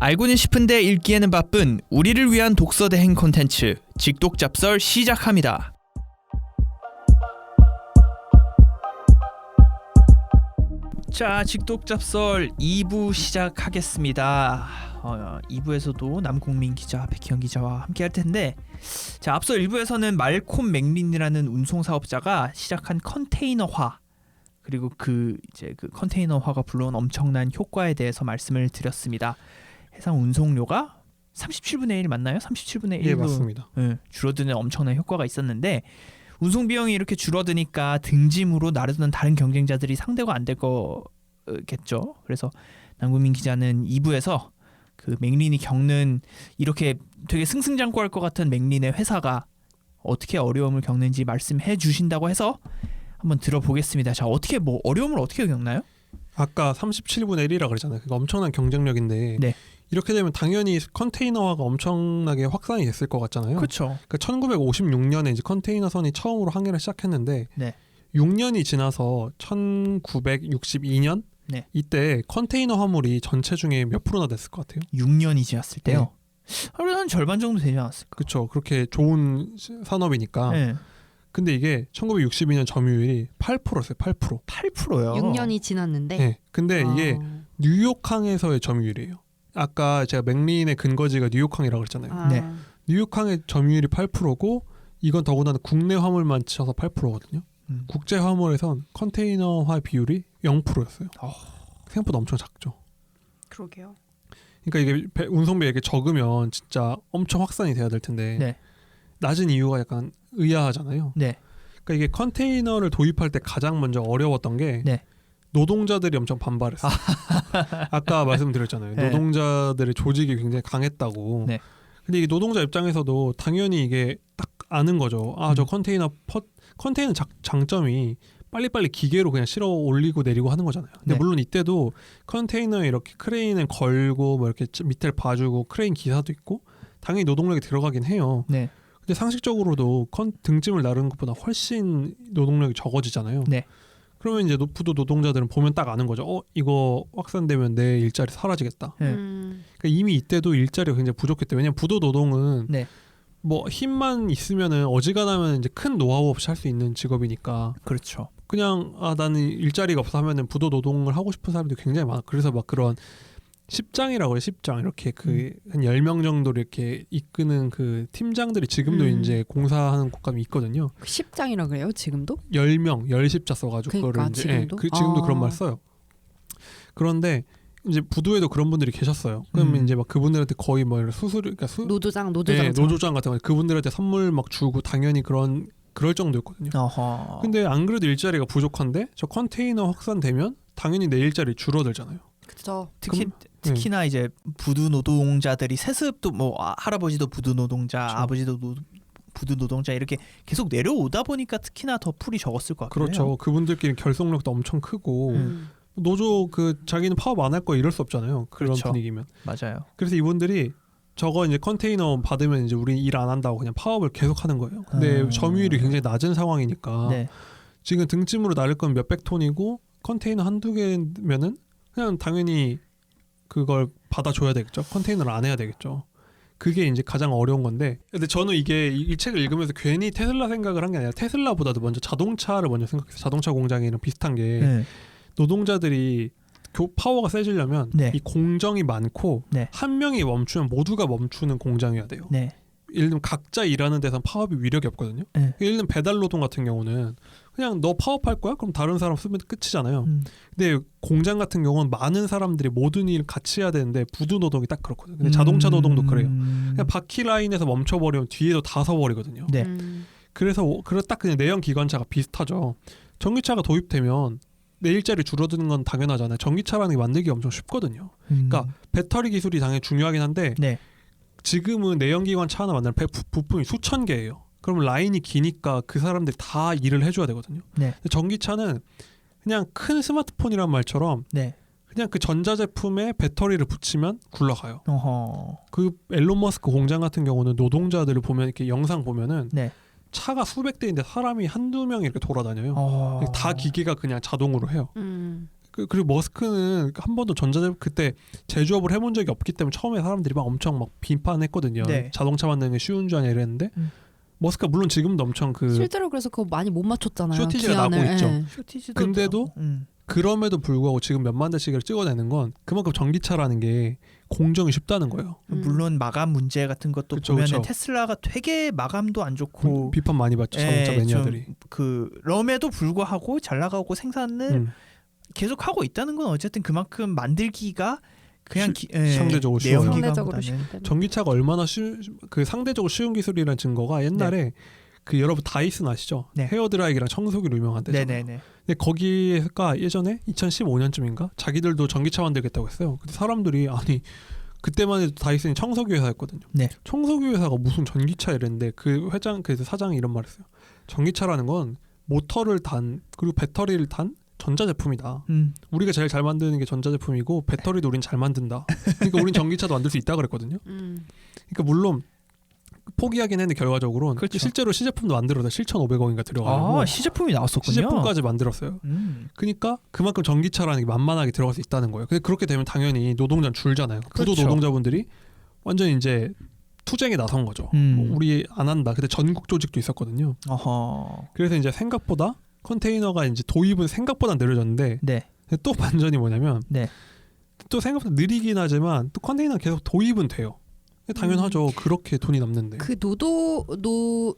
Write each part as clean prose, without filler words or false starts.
알고는 싶은데 읽기에는 바쁜 우리를 위한 독서 대행 콘텐츠 직독잡설 시작합니다. 자, 직독잡설 2부 시작하겠습니다. 2부에서도 남국민 기자, 백희영 기자와 함께 할 텐데, 자, 앞서 1부에서는 말콤 맥린이라는 운송 사업자가 시작한 컨테이너화, 그리고 그 컨테이너화가 불러온 엄청난 효과에 대해서 말씀을 드렸습니다. 해상 운송료가 37분의 1 맞나요? 37분의 1로 예, 맞습니다. 줄어드는 엄청난 효과가 있었는데, 운송 비용이 이렇게 줄어드니까 등짐으로 나르는 다른 경쟁자들이 상대가 안 될 거겠죠. 그래서 남국민 기자는 2부에서 그 맥린이 겪는, 이렇게 되게 승승장구할 것 같은 맥린의 회사가 어떻게 어려움을 겪는지 말씀해 주신다고 해서 한번 들어보겠습니다. 자, 어려움을 어떻게 겪나요? 아까 37분의 1이라 그랬잖아요. 그거 엄청난 경쟁력인데, 네. 이렇게 되면 당연히 컨테이너화가 엄청나게 확산이 됐을 것 같잖아요. 그렇죠. 그러니까 1956년에 이제 컨테이너선이 처음으로 항해를 시작했는데, 네. 6년이 지나서 1962년 네. 이때 컨테이너 화물이 전체 중에 몇 프로나 됐을 것 같아요? 6년이 지났을 때요. 한 절반 정도 되지 않았을까? 그렇죠. 그렇게 좋은 산업이니까. 네. 근데 이게 1962년 점유율이 8%였어요. 8%. 8%요. 6년이 지났는데. 네. 근데 이게 뉴욕항에서의 점유율이에요. 아까 제가 맥린의 근거지가 뉴욕항이라고 그랬잖아요. 네. 뉴욕항의 점유율이 8%고, 이건 더군다나 국내 화물만 치셔서 8%거든요. 국제 화물에선 컨테이너화 비율이 0%였어요. 생각보다 엄청 작죠. 그러게요. 그러니까 이게 운송비가 이렇게 적으면 진짜 엄청 확산이 돼야 될 텐데, 네. 낮은 이유가 약간 의아하잖아요. 네. 그러니까 이게 컨테이너를 도입할 때 가장 먼저 어려웠던 게, 네. 노동자들이 엄청 반발했어요. 아까 말씀드렸잖아요. 네. 노동자들의 조직이 굉장히 강했다고. 네. 근데 이 노동자 입장에서도 당연히 이게 딱 아는 거죠. 저 컨테이너 장점이 빨리빨리 기계로 그냥 실어 올리고 내리고 하는 거잖아요. 근데 네. 물론 이때도 컨테이너에 이렇게 크레인을 걸고 뭐 이렇게 밑에를 봐주고 크레인 기사도 있고 당연히 노동력이 들어가긴 해요. 네. 근데 상식적으로도 등짐을 나르는 것보다 훨씬 노동력이 적어지잖아요. 네. 그러면 이제 부도 노동자들은 보면 딱 아는 거죠. 이거 확산되면 내 일자리 사라지겠다. 네. 그러니까 이미 이때도 일자리가 굉장히 부족했대요. 왜냐면 부도 노동은 네. 뭐 힘만 있으면은 어지간하면 이제 큰 노하우 없이 할 수 있는 직업이니까, 그렇죠. 그냥 나는 일자리가 없어 하면은 부도 노동을 하고 싶은 사람들이 굉장히 많아. 그래서 막 그런 십장이라고 해요. 십장 이렇게 한 10명 정도 이렇게 이끄는 그 팀장들이 지금도 이제 공사하는 곳감이 있거든요. 십장이라 그래요? 지금도? 10명, 10십자 써가지고 그러니까, 그거를 이제 지금도? 지금도 그런 말 써요. 그런데 이제 부두에도 그런 분들이 계셨어요. 그러면 이제 막 그분들한테 거의 뭐 그러니까 노조장 네, 노조장 같은 거 그분들한테 선물 막 주고 당연히 그럴 정도였거든요. 어허. 근데 안 그래도 일자리가 부족한데 저 컨테이너 확산되면 당연히 내 일자리 줄어들잖아요. 그렇죠. 특히나 이제 부두 노동자들이 세습도 뭐 할아버지도 부두 노동자, 그렇죠. 아버지도 부두 노동자 이렇게 계속 내려오다 보니까 특히나 더 풀이 적었을 것 같아요. 그렇죠. 그분들끼리 결속력도 엄청 크고 노조 자기는 파업 안 할 거 이럴 수 없잖아요. 그런 그렇죠. 분위기면. 맞아요. 그래서 이분들이 저거 이제 컨테이너 받으면 이제 우리 일 안 한다고 그냥 파업을 계속 하는 거예요. 근데 점유율이 굉장히 낮은 상황이니까 네. 지금 등짐으로 나를 건 몇백 톤이고 컨테이너 한두 개면은 그냥 당연히 그걸 받아줘야 되겠죠. 컨테이너를 안 해야 되겠죠. 그게 이제 가장 어려운 건데, 근데 저는 이 책을 읽으면서 괜히 테슬라 생각을 한 게 아니라 테슬라보다도 먼저 자동차를 먼저 생각했어요. 자동차 공장이랑 비슷한 게 네. 노동자들이 파워가 세지려면 네. 이 공정이 많고 네. 한 명이 멈추면 모두가 멈추는 공장이어야 돼요. 네. 예를 들면 각자 일하는 데선 파업이 위력이 없거든요. 네. 예를 들면 배달 노동 같은 경우는 그냥 너 파업할 거야? 그럼 다른 사람 쓰면 끝이잖아요. 근데 공장 같은 경우는 많은 사람들이 모든 일을 같이 해야 되는데 부두 노동이 딱 그렇거든요. 근데 자동차 노동도 그래요. 그냥 바퀴 라인에서 멈춰버리면 뒤에도 다 서버리거든요. 네. 그래서 딱 그냥 내연 기관차가 비슷하죠. 전기차가 도입되면 내 일자리 줄어드는 건 당연하잖아요. 전기차라는 게 만들기가 엄청 쉽거든요. 그러니까 배터리 기술이 당연히 중요하긴 한데 네. 지금은 내연기관 차 하나 만드는 부품이 수천 개예요. 그러면 라인이 기니까 그 사람들이 다 일을 해줘야 되거든요. 네. 근데 전기차는 그냥 큰 스마트폰이란 말처럼 네. 그냥 그 전자제품에 배터리를 붙이면 굴러가요. 어허. 그 앨런 머스크 공장 같은 경우는 노동자들을 보면 이렇게 영상 보면은 네. 차가 수백 대인데 사람이 한두 명이 이렇게 돌아다녀요. 다 기계가 그냥 자동으로 해요. 그리고 머스크는 한 번도 전자제품 그때 제조업을 해본 적이 없기 때문에 처음에 사람들이 막 엄청 막 비판했거든요. 네. 자동차 만드는 게 쉬운 줄 아냐 이랬는데 머스크가 물론 지금도 엄청 그 실제로 그래서 그거 많이 못 맞췄잖아요. 쇼티지가 기한을. 나고 있죠. 예. 쇼티지도 근데도 그럼에도 불구하고 지금 몇만 대씩을 찍어내는 건 그만큼 전기차라는 게 공정이 쉽다는 거예요. 물론 마감 문제 같은 것도 그쵸, 보면은 그쵸. 테슬라가 되게 마감도 안 좋고 비판 많이 받죠. 자동차 매니아들이. 그 럼에도 불구하고 잘 나가고 생산을 계속 하고 있다는 건 어쨌든 그만큼 만들기가 그냥 상대적으로 쉬워요. 상대적으로 내연기관보다는 쉽기 때문에. 전기차가 얼마나 그 상대적으로 쉬운 기술이라는 증거가 옛날에 그 여러분 다이슨 아시죠? 네. 헤어드라이기랑 청소기로 유명한 데잖아요. 네네네. 근데 거기가 예전에 2015년쯤인가 자기들도 전기차 만들겠다고 했어요. 근데 사람들이 아니 그때만 해도 다이슨이 청소기 회사였거든요. 네. 청소기 회사가 무슨 전기차 이랬는데 그 사장이 이런 말했어요. 전기차라는 건 모터를 단 그리고 배터리를 단 전자제품이다. 우리가 제일 잘 만드는 게 전자제품이고 배터리도 우린 잘 만든다. 그러니까 우린 전기차도 만들 수 있다 그랬거든요. 그러니까 물론 포기하긴 했는데 결과적으로는 그렇죠. 실제로 시제품도 만들어서 7,500억인가 들어가고 시제품이 나왔었군요. 시제품까지 만들었어요. 그러니까 그만큼 전기차라는 게 만만하게 들어갈 수 있다는 거예요. 근데 그렇게 되면 당연히 노동자는 줄잖아요. 그렇죠. 부도 노동자분들이 완전 이제 투쟁에 나선 거죠. 뭐 우리 안 한다. 근데 전국 조직도 있었거든요. 어허. 그래서 이제 생각보다 컨테이너가 이제 도입은 생각보다 느려졌는데 네. 근데 또 반전이 뭐냐면 네. 또 생각보다 느리긴 하지만 또 컨테이너 계속 도입은 돼요. 당연하죠. 그렇게 돈이 남는데. 그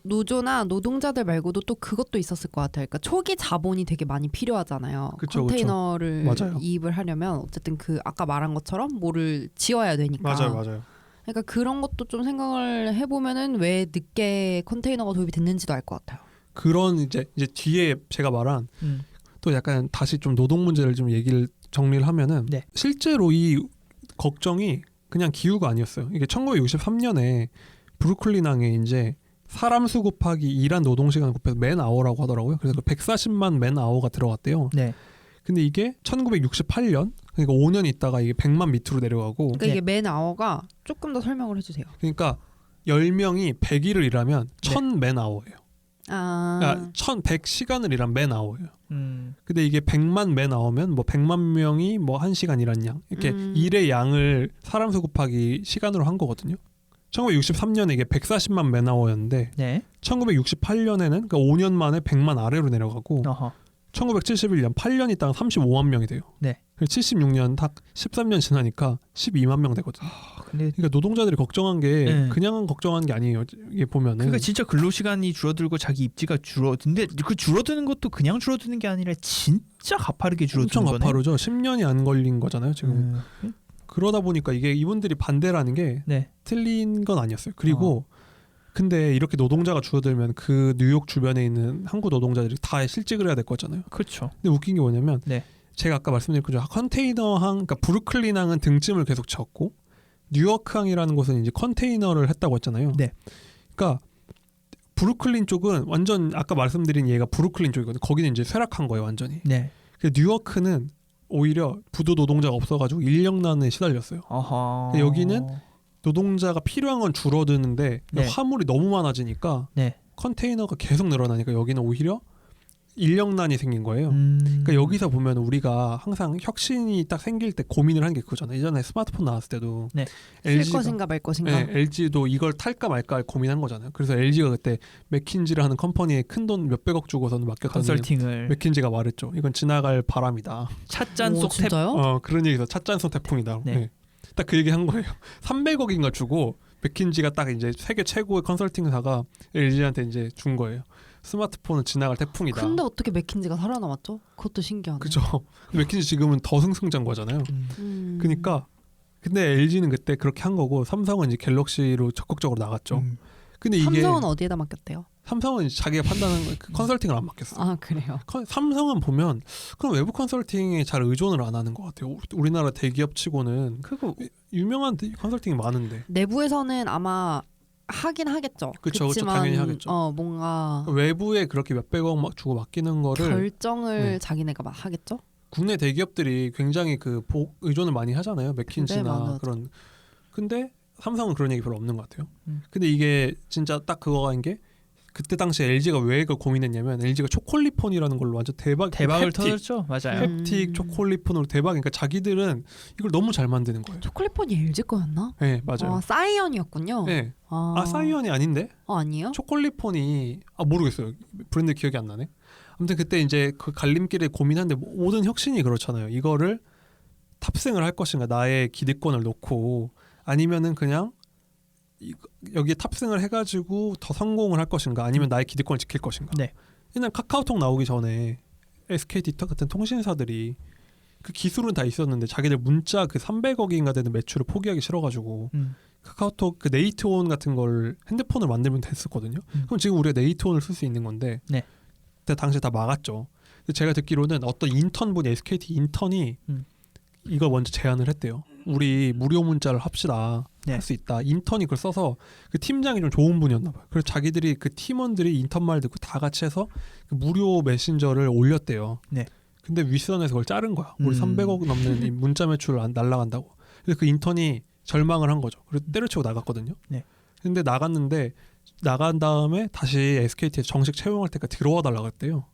노조나 노동자들 말고도 또 그것도 있었을 것 같아요. 그러니까 초기 자본이 되게 많이 필요하잖아요. 그쵸, 컨테이너를 맞아요. 이입을 하려면 어쨌든 그 아까 말한 것처럼 뭐를 지어야 되니까. 맞아요. 그러니까 그런 것도 좀 생각을 해보면은 왜 늦게 컨테이너가 도입이 됐는지도 알 것 같아요. 그런 이제 뒤에 제가 말한 또 약간 다시 좀 노동 문제를 좀 얘기를 정리를 하면은 네. 실제로 이 걱정이 그냥 기우가 아니었어요. 이게 1963년에 브루클린항에 이제 사람 수 곱하기 일한 노동 시간 곱해서 맨 아워라고 하더라고요. 그래서 140만 맨 아워가 들어갔대요. 네. 근데 이게 1968년 그러니까 5년 있다가 이게 100만 밑으로 내려가고 그러니까 이게 맨 아워가 조금 더 설명을 해주세요. 그러니까 10명이 100일을 일하면 1000 맨 아워예요. 그러니까 1100시간을 일하면 맨 아워예요. 근데 이게 100만 맨 아워면 뭐 100만 명이 뭐 1시간 일한 양 이렇게 일의 양을 사람 수 곱하기 시간으로 한 거거든요. 1963년에 이게 140만 맨 아워였는데 네. 1968년에는 그러니까 5년 만에 100만 아래로 내려가고 어허. 1971년 8년 있다가 35만 명이 돼요. 네. 그래서 76년 딱 13년 지나니까 12만 명 되거든요. 근데 그러니까 노동자들이 걱정한 게 그냥 걱정한 게 아니에요. 이게 보면은. 그러니까 진짜 근로 시간이 줄어들고 자기 입지가 줄어드는데 그 줄어드는 것도 그냥 줄어드는 게 아니라 진짜 가파르게 줄어드는 엄청 거네. 가파르죠. 10년이 안 걸린 거잖아요, 지금. 그러다 보니까 이게 이분들이 반대라는 게 네. 틀린 건 아니었어요. 그리고 근데 이렇게 노동자가 줄어들면 그 뉴욕 주변에 있는 한국 노동자들이 다 실직을 해야 될 거잖아요. 그렇죠. 근데 웃긴 게 뭐냐면 네. 제가 아까 말씀드린 것처럼 컨테이너항, 그러니까 브루클린항은 등짐을 계속 쳤고 뉴욕항이라는 곳은 이제 컨테이너를 했다고 했잖아요. 네. 그러니까 브루클린 쪽은 완전 아까 말씀드린 얘가 브루클린 쪽이거든요. 거기는 이제 쇠락한 거예요, 완전히. 네. 뉴요크는 오히려 부도 노동자가 없어가지고 인력난에 시달렸어요. 어허. 여기는 노동자가 필요한 건 줄어드는데 네. 화물이 너무 많아지니까 네. 컨테이너가 계속 늘어나니까 여기는 오히려 인력난이 생긴 거예요. 그러니까 여기서 보면 우리가 항상 혁신이 딱 생길 때 고민을 한 게 그거잖아요. 예전에 스마트폰 나왔을 때도 네. 쓸 것인가 말 것인가. 네, LG도 이걸 탈까 말까 고민한 거잖아요. 그래서 LG가 그때 맥킨지를 하는 컴퍼니에 큰 돈 몇백억 주고서는 맡겼더니 컨설팅을 맥킨지가 말했죠. 이건 지나갈 바람이다. 찻잔 오, 속 탭. 진짜요? 그런 얘기에서 찻잔소 태풍이다. 네. 네. 딱 그 얘기 한 거예요. 300억인가 주고 맥킨지가 딱 이제 세계 최고의 컨설팅사가 LG한테 이제 준 거예요. 스마트폰은 지나갈 태풍이다. 근데 어떻게 맥킨지가 살아남았죠? 그것도 신기하네. 그죠. 맥킨지 지금은 더 승승장구하잖아요. 그러니까 근데 LG는 그때 그렇게 한 거고 삼성은 이제 갤럭시로 적극적으로 나갔죠. 근데 이게 삼성은 어디에다 맡겼대요? 삼성은 이제 자기가 판단하는 그 컨설팅을 안 맡겼어. 아 그래요. 삼성은 보면 그럼 외부 컨설팅에 잘 의존을 안 하는 것 같아요. 우리나라 대기업치고는 그거 유명한 컨설팅이 많은데. 내부에서는 아마 하긴 하겠죠. 그쵸, 그치만 당연히 하겠죠. 뭔가 외부에 그렇게 몇백억 막 주고 맡기는 거를 결정을 네. 자기네가 막 하겠죠. 국내 대기업들이 굉장히 그 의존을 많이 하잖아요. 맥킨지나 맞아. 그런. 근데 삼성은 그런 얘기 별로 없는 것 같아요. 근데 이게 진짜 딱 그거가 인 게 그때 당시 LG가 왜 그걸 고민했냐면 LG가 초콜릿폰이라는 걸로 완전 대박을 햅틱, 터졌죠. 맞아요. 햅틱 초콜릿폰으로 대박. 그러니까 자기들은 이걸 너무 잘 만드는 거예요. 초콜릿폰이 LG 거였나? 네, 맞아요. 사이언이었군요. 네. 사이언이 아닌데? 아니에요? 초콜릿폰이 모르겠어요. 브랜드 기억이 안 나네. 아무튼 그때 이제 그 갈림길에 고민하는데 모든 혁신이 그렇잖아요. 이거를 탑승을 할 것인가, 나의 기득권을 놓고, 아니면은 그냥 여기에 탑승을 해가지고 더 성공을 할 것인가, 아니면 나의 기득권을 지킬 것인가. 네. 옛날 카카오톡 나오기 전에 SKT 같은 통신사들이 그 기술은 다 있었는데 자기들 문자 그 300억인가 되는 매출을 포기하기 싫어가지고 카카오톡 그 네이트온 같은 걸 핸드폰을 만들면 됐었거든요. 그럼 지금 우리가 네이트온을 쓸 수 있는 건데, 네. 그때 당시에 다 막았죠. 근데 제가 듣기로는 어떤 인턴분이 SKT 인턴이 이걸 먼저 제안을 했대요. 우리 무료 문자를 합시다. 네. 할 수 있다. 인턴이 그걸 써서 그 팀장이 좀 좋은 분이었나 봐요. 그래서 자기들이 그 팀원들이 인턴 말 듣고 다 같이 해서 그 무료 메신저를 올렸대요. 네. 근데 윗선에서 그걸 자른 거야. 우리 300억 넘는 이 문자 매출 날라간다고. 그래서 그 인턴이 절망을 한 거죠. 그래서 때려치고 나갔거든요. 네. 근데 나간 다음에 다시 SKT에 정식 채용할 때까지 들어와 달라고 했대요.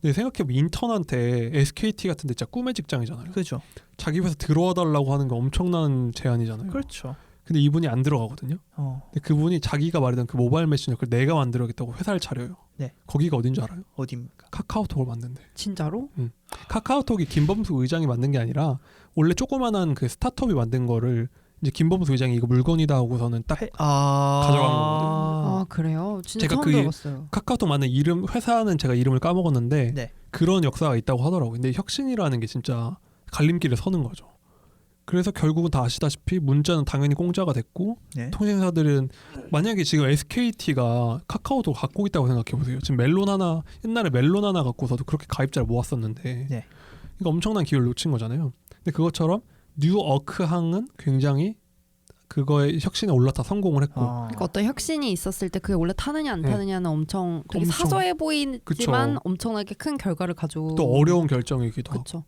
근데 생각해보면 인턴한테 SKT 같은 데 진짜 꿈의 직장이잖아요. 그렇죠. 자기 회사 들어와 달라고 하는 거 엄청난 제안이잖아요. 그렇죠. 근데 이분이 안 들어가거든요. 근데 그분이 자기가 말했던 그 모바일 메신저 그걸 내가 만들어야겠다고 회사를 차려요. 네. 거기가 어딘 줄 알아요? 어디입니까? 카카오톡을 만든대. 진짜로? 카카오톡이 김범수 의장이 만든 게 아니라 원래 조그만한 그 스타트업이 만든 거를 이제 김범수 의장이 이거 물건이다 하고서는 딱 가져간 거거든요. 그래요? 진짜 제가 처음 그 들어봤어요. 카카오톡 만든 회사는 제가 이름을 까먹었는데 네. 그런 역사가 있다고 하더라고요. 근데 혁신이라는 게 진짜 갈림길에 서는 거죠. 그래서 결국은 다 아시다시피 문자는 당연히 공짜가 됐고, 네. 통신사들은 만약에 지금 SKT가 카카오톡 갖고 있다고 생각해 보세요. 지금 옛날에 멜론 하나 갖고서도 그렇게 가입자를 모았었는데 네. 이거 엄청난 기회를 놓친 거잖아요. 근데 그것처럼 뉴어크항은 굉장히 그거에 혁신에 올라타 성공을 했고, 그러니까 어떤 혁신이 있었을 때 그게 원래 타느냐 안 타느냐는 엄청 되게 사소해 보이지만 그쵸. 엄청나게 큰 결과를 가지고 또 어려운 결정이기도 하고. 그렇죠.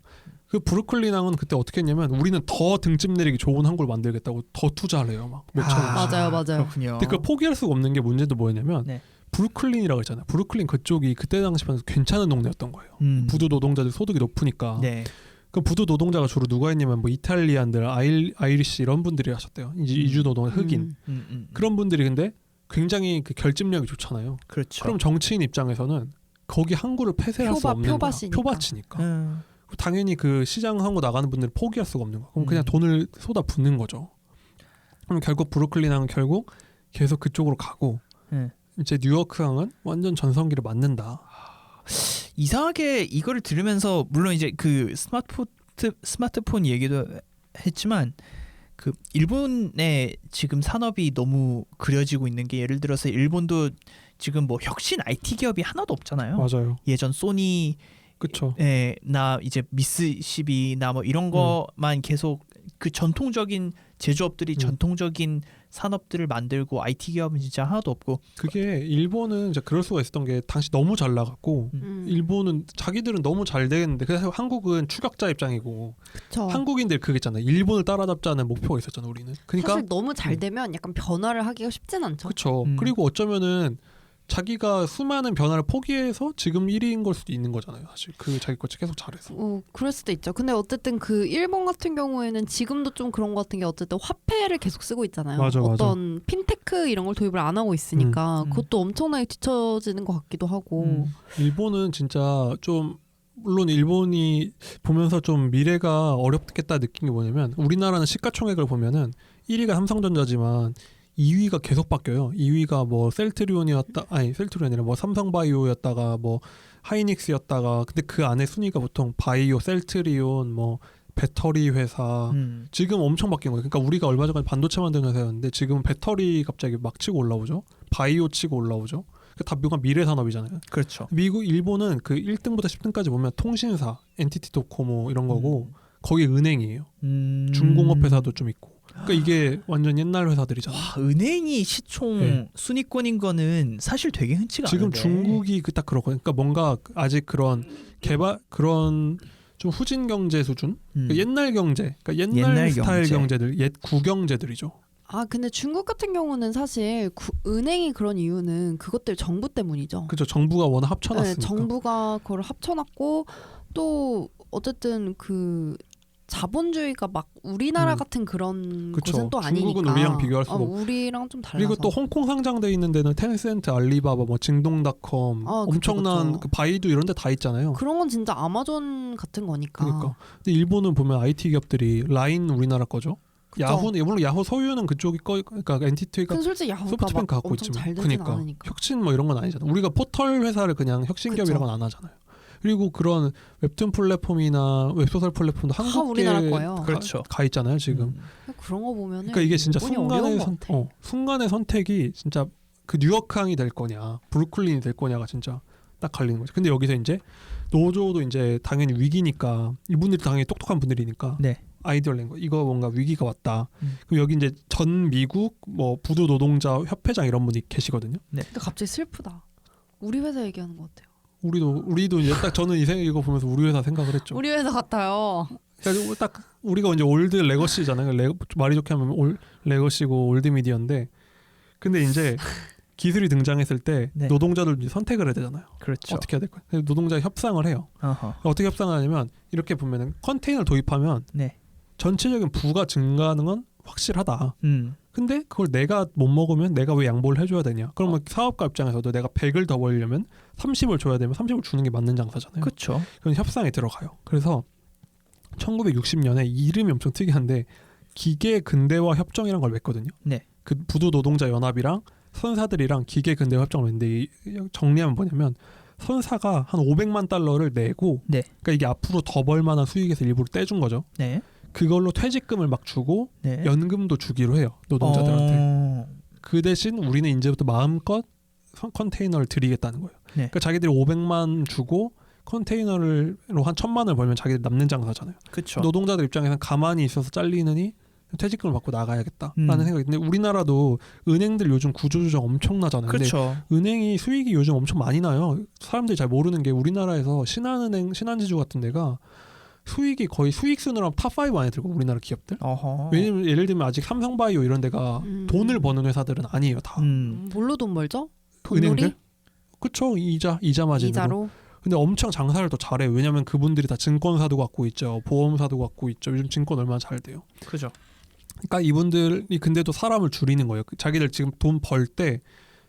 그 브루클린항은 그때 어떻게 했냐면 우리는 더 등집 내리기 좋은 항구를 만들겠다고 더 투자를 해요. 막 몇천 원. 맞아요. 그렇군요. 근데 그걸 포기할 수가 없는 게 문제도 뭐였냐면 네. 브루클린이라고 했잖아요. 브루클린 그쪽이 그때 당시만 괜찮은 동네였던 거예요. 부두 노동자들 소득이 높으니까. 네. 그 부두 노동자가 주로 누가 했냐면 뭐 이탈리안들, 아이리시 이런 분들이 하셨대요. 이주 노동 흑인 그런 분들이 근데 굉장히 그 결집력이 좋잖아요. 그렇죠. 그럼 정치인 입장에서는 거기 항구를 폐쇄할 수 없는 거야. 표밭이니까. 당연히 그 시장 항구 나가는 분들은 포기할 수가 없는 거야. 그럼 그냥 돈을 쏟아 붓는 거죠. 그럼 결국 브루클린항은 결국 계속 그쪽으로 가고 이제 뉴요크항은 완전 전성기를 맞는다. 이상하게 이거를 들으면서 물론 이제 그 스마트폰 얘기도 했지만 그 일본의 지금 산업이 너무 그려지고 있는 게 예를 들어서 일본도 지금 뭐 혁신 IT 기업이 하나도 없잖아요. 맞아요. 예전 소니 그렇죠. 나 이제 미쓰시비나 뭐 이런 거만 계속 그 전통적인 제조업들이 전통적인 산업들을 만들고 IT 기업은 진짜 하나도 없고 그게 일본은 이제 그럴 수가 있었던 게 당시 너무 잘 나갔고 일본은 자기들은 너무 잘 되겠는데 그래서 한국은 추격자 입장이고 그쵸. 한국인들 그게 있잖아요. 일본을 따라잡자는 목표가 있었잖아 우리는. 그러니까 사실 너무 잘 되면 약간 변화를 하기가 쉽진 않죠. 그렇죠. 그리고 어쩌면은 자기가 수많은 변화를 포기해서 지금 1위인 걸 수도 있는 거잖아요. 사실 그 자기 거 계속 잘해서. 그럴 수도 있죠. 근데 어쨌든 그 일본 같은 경우에는 지금도 좀 그런 것 같은 게 어쨌든 화폐를 계속 쓰고 있잖아요. 맞아. 어떤 핀테크 이런 걸 도입을 안 하고 있으니까 그것도 엄청나게 뒤처지는 것 같기도 하고. 일본은 진짜 좀 물론 일본이 보면서 좀 미래가 어렵겠다 느낀 게 뭐냐면 우리나라는 시가총액을 보면은 1위가 삼성전자지만 2위가 계속 바뀌어요. 2위가 뭐 셀트리온이었다, 아니 셀트리온이 아니라 뭐 삼성바이오였다가 뭐 하이닉스였다가 근데 그 안에 순위가 보통 바이오, 셀트리온, 뭐 배터리 회사 지금 엄청 바뀐 거예요. 그러니까 우리가 얼마 전에 반도체 만드는 회사였는데 지금 배터리 갑자기 막 치고 올라오죠. 바이오 치고 올라오죠. 다 묘한 미래 산업이잖아요. 그렇죠. 일본은 그 1등부터 10등까지 보면 통신사, NTT 도코모 이런 거고 거기 은행이에요. 중공업 회사도 좀 있고. 그러니까 이게 완전 옛날 회사들이잖아. 와, 은행이 시총 순위권인 거는 사실 되게 흔치가 지금 않은데. 중국이 그 딱 그렇거든요. 그러니까 뭔가 아직 그런 그런 좀 후진 경제 수준, 그러니까 옛날 경제, 그러니까 옛날 스타일 경제. 경제들, 옛 구경제들이죠. 근데 중국 같은 경우는 사실 은행이 그런 이유는 그것들 정부 때문이죠. 그죠. 정부가 워낙 합쳐놨으니까. 네, 정부가 그걸 합쳐놨고 또 어쨌든 그 자본주의가 막 우리나라 같은 그런 그쵸. 곳은 또 아니니까. 중국은 우리랑 비교할 수가 없고. 우리랑 좀 달라서. 그리고 또 홍콩 상장돼 있는 데는 텐센트, 알리바바, 뭐 징동닷컴, 엄청난 그쵸. 그 바이두 이런 데 다 있잖아요. 그런 건 진짜 아마존 같은 거니까. 그러니까. 근데 일본은 보면 IT 기업들이 라인 우리나라 거죠. 그쵸. 야후 물론 야후 소유는 그쪽이 그러니까 엔티티가 근데 솔직히 야후가 소프트뱅크 막 갖고 엄청 있지만 잘 되진 그러니까 않으니까. 혁신 뭐 이런 건 아니잖아. 우리가 포털 회사를 그냥 혁신 기업이라고는 안 하잖아요. 그리고 그런 웹툰 플랫폼이나 웹소설 플랫폼도 다 한국계 우리나라 거예요. 그렇죠. 가 있잖아요 지금. 그런 거 보면은 그러니까 이게 진짜 일본이 어려운 순간의 것 같아. 순간의 선택이 진짜 그 뉴욕항이 될 거냐 브루클린이 될 거냐가 진짜 딱 갈리는 거죠. 근데 여기서 이제 노조도 이제 당연히 위기니까 이분들이 당연히 똑똑한 분들이니까 네. 아이디어를 낸 거. 이거 뭔가 위기가 왔다. 그럼 여기 이제 전 미국 뭐 부도 노동자 협회장 이런 분이 계시거든요. 근데 갑자기 슬프다. 우리 회사 얘기하는 것 같아요. 우리도 이제 딱 저는 이거 보면서 우리 회사 생각을 했죠. 우리 회사 같아요. 그래서 딱 우리가 이제 올드 레거시잖아요. 말이 좋게 하면 올 레거시고 올드 미디어인데, 근데 이제 기술이 등장했을 때 네. 노동자들 선택을 해야 되잖아요. 그렇죠. 어떻게 해야 될까요? 노동자 협상을 해요. 어허. 어떻게 협상을 하냐면 이렇게 보면은 컨테이너를 도입하면 네. 전체적인 부가 증가하는 건 확실하다. 근데 그걸 내가 못 먹으면 내가 왜 양보를 해줘야 되냐? 그러면 사업가 입장에서도 내가 100을 더 벌려면 30을 줘야 되면 30을 주는 게 맞는 장사잖아요. 그렇죠. 그건 협상에 들어가요. 그래서 1960년에 이름이 엄청 특이한데 기계 근대화 협정이라는 걸 맺거든요. 네. 그 부도 노동자 연합이랑 선사들이랑 기계 근대화 협정을 맺는데 정리하면 뭐냐면 선사가 한 500만 달러를 내고, 네. 그러니까 이게 앞으로 더 벌 만한 수익에서 일부러 떼준 거죠. 네. 그걸로 퇴직금을 막 주고 네. 연금도 주기로 해요. 노동자들한테. 그 대신 우리는 이제부터 마음껏 컨테이너를 드리겠다는 거예요. 네. 그러니까 자기들이 500만 주고 컨테이너로 한 1000만을 벌면 자기들 남는 장사잖아요. 그렇죠. 노동자들 입장에서는 가만히 있어서 잘리느니 퇴직금을 받고 나가야겠다라는 생각이 드는데 우리나라도 은행들 요즘 구조조정 엄청나잖아요. 근데 그렇죠. 은행이 수익이 요즘 엄청 많이 나요. 사람들이 잘 모르는 게 우리나라에서 신한은행, 신한지주 같은 데가 수익이 거의 수익순으로 탑5 안에 들고 우리나라 기업들. 어허. 왜냐면 예를 들면 아직 삼성바이오 이런 데가 돈을 버는 회사들은 아니에요. 다. 뭘로 돈 벌죠? 은행들? 그쵸. 이자 마진으로. 이자로? 근데 엄청 장사를 더 잘해요. 왜냐면 그분들이 다 증권사도 갖고 있죠. 보험사도 갖고 있죠. 요즘 증권 얼마나 잘 돼요. 그죠. 그러니까 이분들이 근데도 사람을 줄이는 거예요. 자기들 지금 돈 벌 때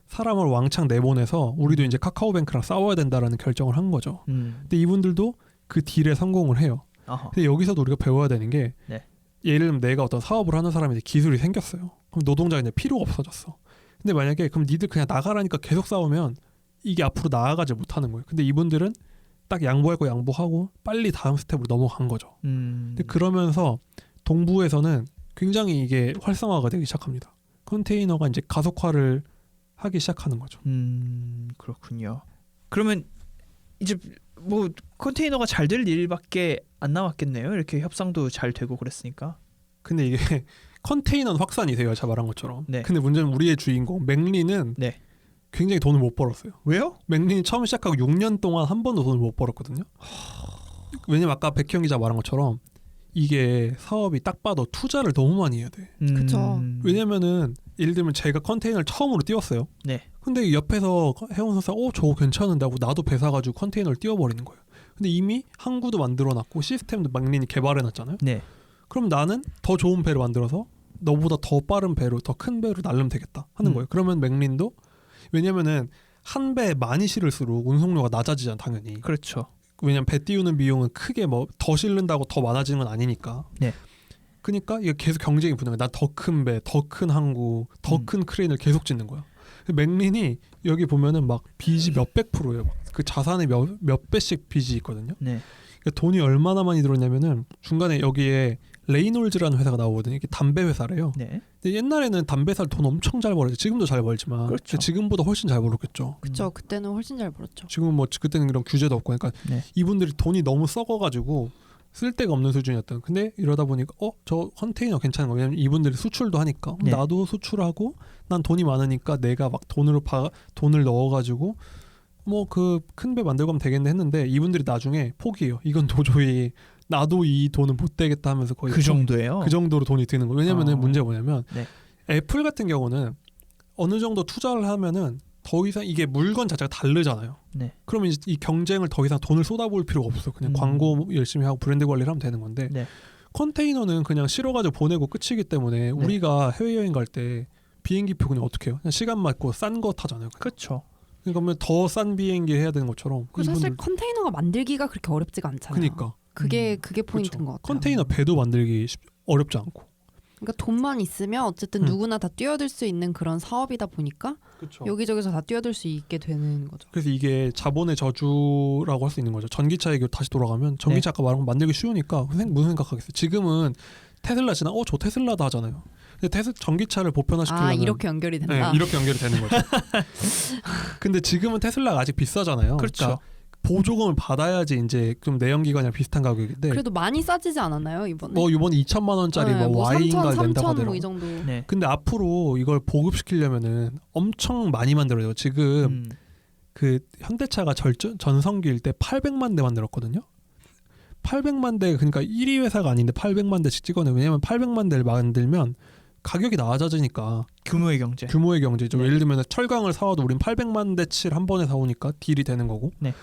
사람을 왕창 내보내서 우리도 이제 카카오뱅크랑 싸워야 된다라는 결정을 한 거죠. 근데 이분들도 그 딜에 성공을 해요. 어허. 근데 여기서도 우리가 배워야 되는 게 네. 예를 들면 내가 어떤 사업을 하는 사람이 기술이 생겼어요. 그럼 노동자가 이제 필요가 없어졌어. 근데 만약에 그럼 니들 그냥 나가라니까 계속 싸우면 이게 앞으로 나아가지 못하는 거예요. 근데 이분들은 딱 양보할 거 양보하고 빨리 다음 스텝으로 넘어간 거죠. 근데 그러면서 동부에서는 굉장히 이게 활성화가 되기 시작합니다. 컨테이너가 이제 가속화를 하기 시작하는 거죠. 그렇군요. 그러면 이제 뭐 컨테이너가 잘 될 일밖에 안 남았겠네요. 이렇게 협상도 잘 되고 그랬으니까. 근데 이게 컨테이너는 확산이세요. 제가 말한 것처럼. 네. 근데 문제는 우리의 주인공 맥린은 네. 굉장히 돈을 못 벌었어요. 왜요? 맥린이 처음 시작하고 6년 동안 한 번도 돈을 못 벌었거든요. 왜냐면 아까 백형 기자 말한 것처럼 이게 사업이 딱 봐도 투자를 너무 많이 해야 돼. 그쵸. 왜냐면은 예를 들면 제가 컨테이너를 처음으로 띄웠어요. 네. 근데 옆에서 해운 선수가 저거 괜찮은데 하고 나도 배 사가지고 컨테이너를 띄워버리는 거예요. 근데 이미 항구도 만들어놨고 시스템도 맥린이 개발해놨잖아요. 네. 그럼 나는 더 좋은 배를 만들어서 너보다 더 빠른 배로 더 큰 배로 날르면 되겠다 하는 거예요. 그러면 맥린도 왜냐면은 한 배 많이 실을수록 운송료가 낮아지잖아 당연히. 그렇죠. 왜냐면 배 띄우는 비용은 크게 뭐 더 실른다고 더 많아지는 건 아니니까. 네. 그러니까 이게 계속 경쟁이 붙는 거야. 난 더 큰 배, 더 큰 항구, 더 큰 크레인을 계속 짓는 거야. 맥린이 여기 보면은 막 빚이 몇백 프로예요. 그 자산의 몇 배씩 빚이 있거든요. 네. 그러니까 돈이 얼마나 많이 들었냐면은 중간에 여기에 레이놀즈라는 회사가 나오거든요. 이게 담배 회사래요. 네. 근데 옛날에는 담배 회사를 돈 엄청 잘 벌었죠. 지금도 잘 벌지만 그렇죠. 지금보다 훨씬 잘 벌었겠죠. 그쵸. 그때는 훨씬 잘 벌었죠. 지금 뭐 그때는 이런 규제도 없고 그러니까 네. 이분들이 돈이 너무 썩어가지고 쓸 데가 없는 수준이었던. 근데 이러다 보니까 저 컨테이너 괜찮은 거. 왜냐면 이분들이 수출도 하니까 네. 나도 수출하고 난 돈이 많으니까 내가 막 돈을 넣어가지고 뭐 그 큰 배 만들고 하면 되겠네 했는데 이분들이 나중에 포기해요. 이건 도저히 나도 이 돈은 못 되겠다 하면서 거의 그 정도예요. 그 정도로 돈이 드는 거예요. 왜냐면은 문제가 뭐냐면 네. 애플 같은 경우는 어느 정도 투자를 하면은 더 이상 이게 물건 자체가 다르잖아요. 네. 그러면 이제 이 경쟁을 더 이상 돈을 쏟아부을 필요가 없어. 그냥 광고 열심히 하고 브랜드 관리를 하면 되는 건데 네. 컨테이너는 그냥 실어가지고 보내고 끝이기 때문에 우리가 해외여행 갈 때 비행기표 그냥 어떻게 해요? 그냥 시간 맞고 싼 거 타잖아요. 그렇죠. 그러니까 더 싼 비행기 해야 되는 것처럼 그 사실 이분들- 컨테이너가 만들기가 그렇게 어렵지가 않잖아요. 그러니까 그게 포인트인 그렇죠. 것 같아요. 컨테이너 배도 만들기 어렵지 않고 그러니까 돈만 있으면 어쨌든 누구나 다 뛰어들 수 있는 그런 사업이다 보니까 그렇죠. 여기저기서 다 뛰어들 수 있게 되는 거죠. 그래서 이게 자본의 저주라고 할 수 있는 거죠. 전기차 얘기 다시 돌아가면 전기차 아까 말한 거 만들기 쉬우니까 무슨 생각하겠어요. 지금은 테슬라 지나 저 테슬라다 하잖아요. 근데 전기차를 보편화시키려면 이렇게 연결이 된다. 네, 이렇게 연결이 되는 거죠. 근데 지금은 테슬라가 아직 비싸잖아요. 그렇죠. 그러니까 보조금을 받아야지 이제 좀 내연기관이랑 비슷한 가격인데 그래도 많이 싸지지 않았나요 이번에? 뭐 이번에 2천만 원짜리 네, 뭐 Y인가 3천, 낸다고 3천 하더라고요. 뭐이 정도. 네. 근데 앞으로 이걸 보급시키려면은 엄청 많이 만들어야 돼요. 지금 그 현대차가 전성기일 때 800만 대 만들었거든요. 800만 대 그러니까 1위 회사가 아닌데 800만 대씩 찍어내. 왜냐면 800만 대를 만들면 가격이 낮아지니까 규모의 경제. 규모의 경제죠. 네. 예를 들면 철강을 사와도 우린 800만 대치를 한 번에 사오니까 딜이 되는 거고. 네.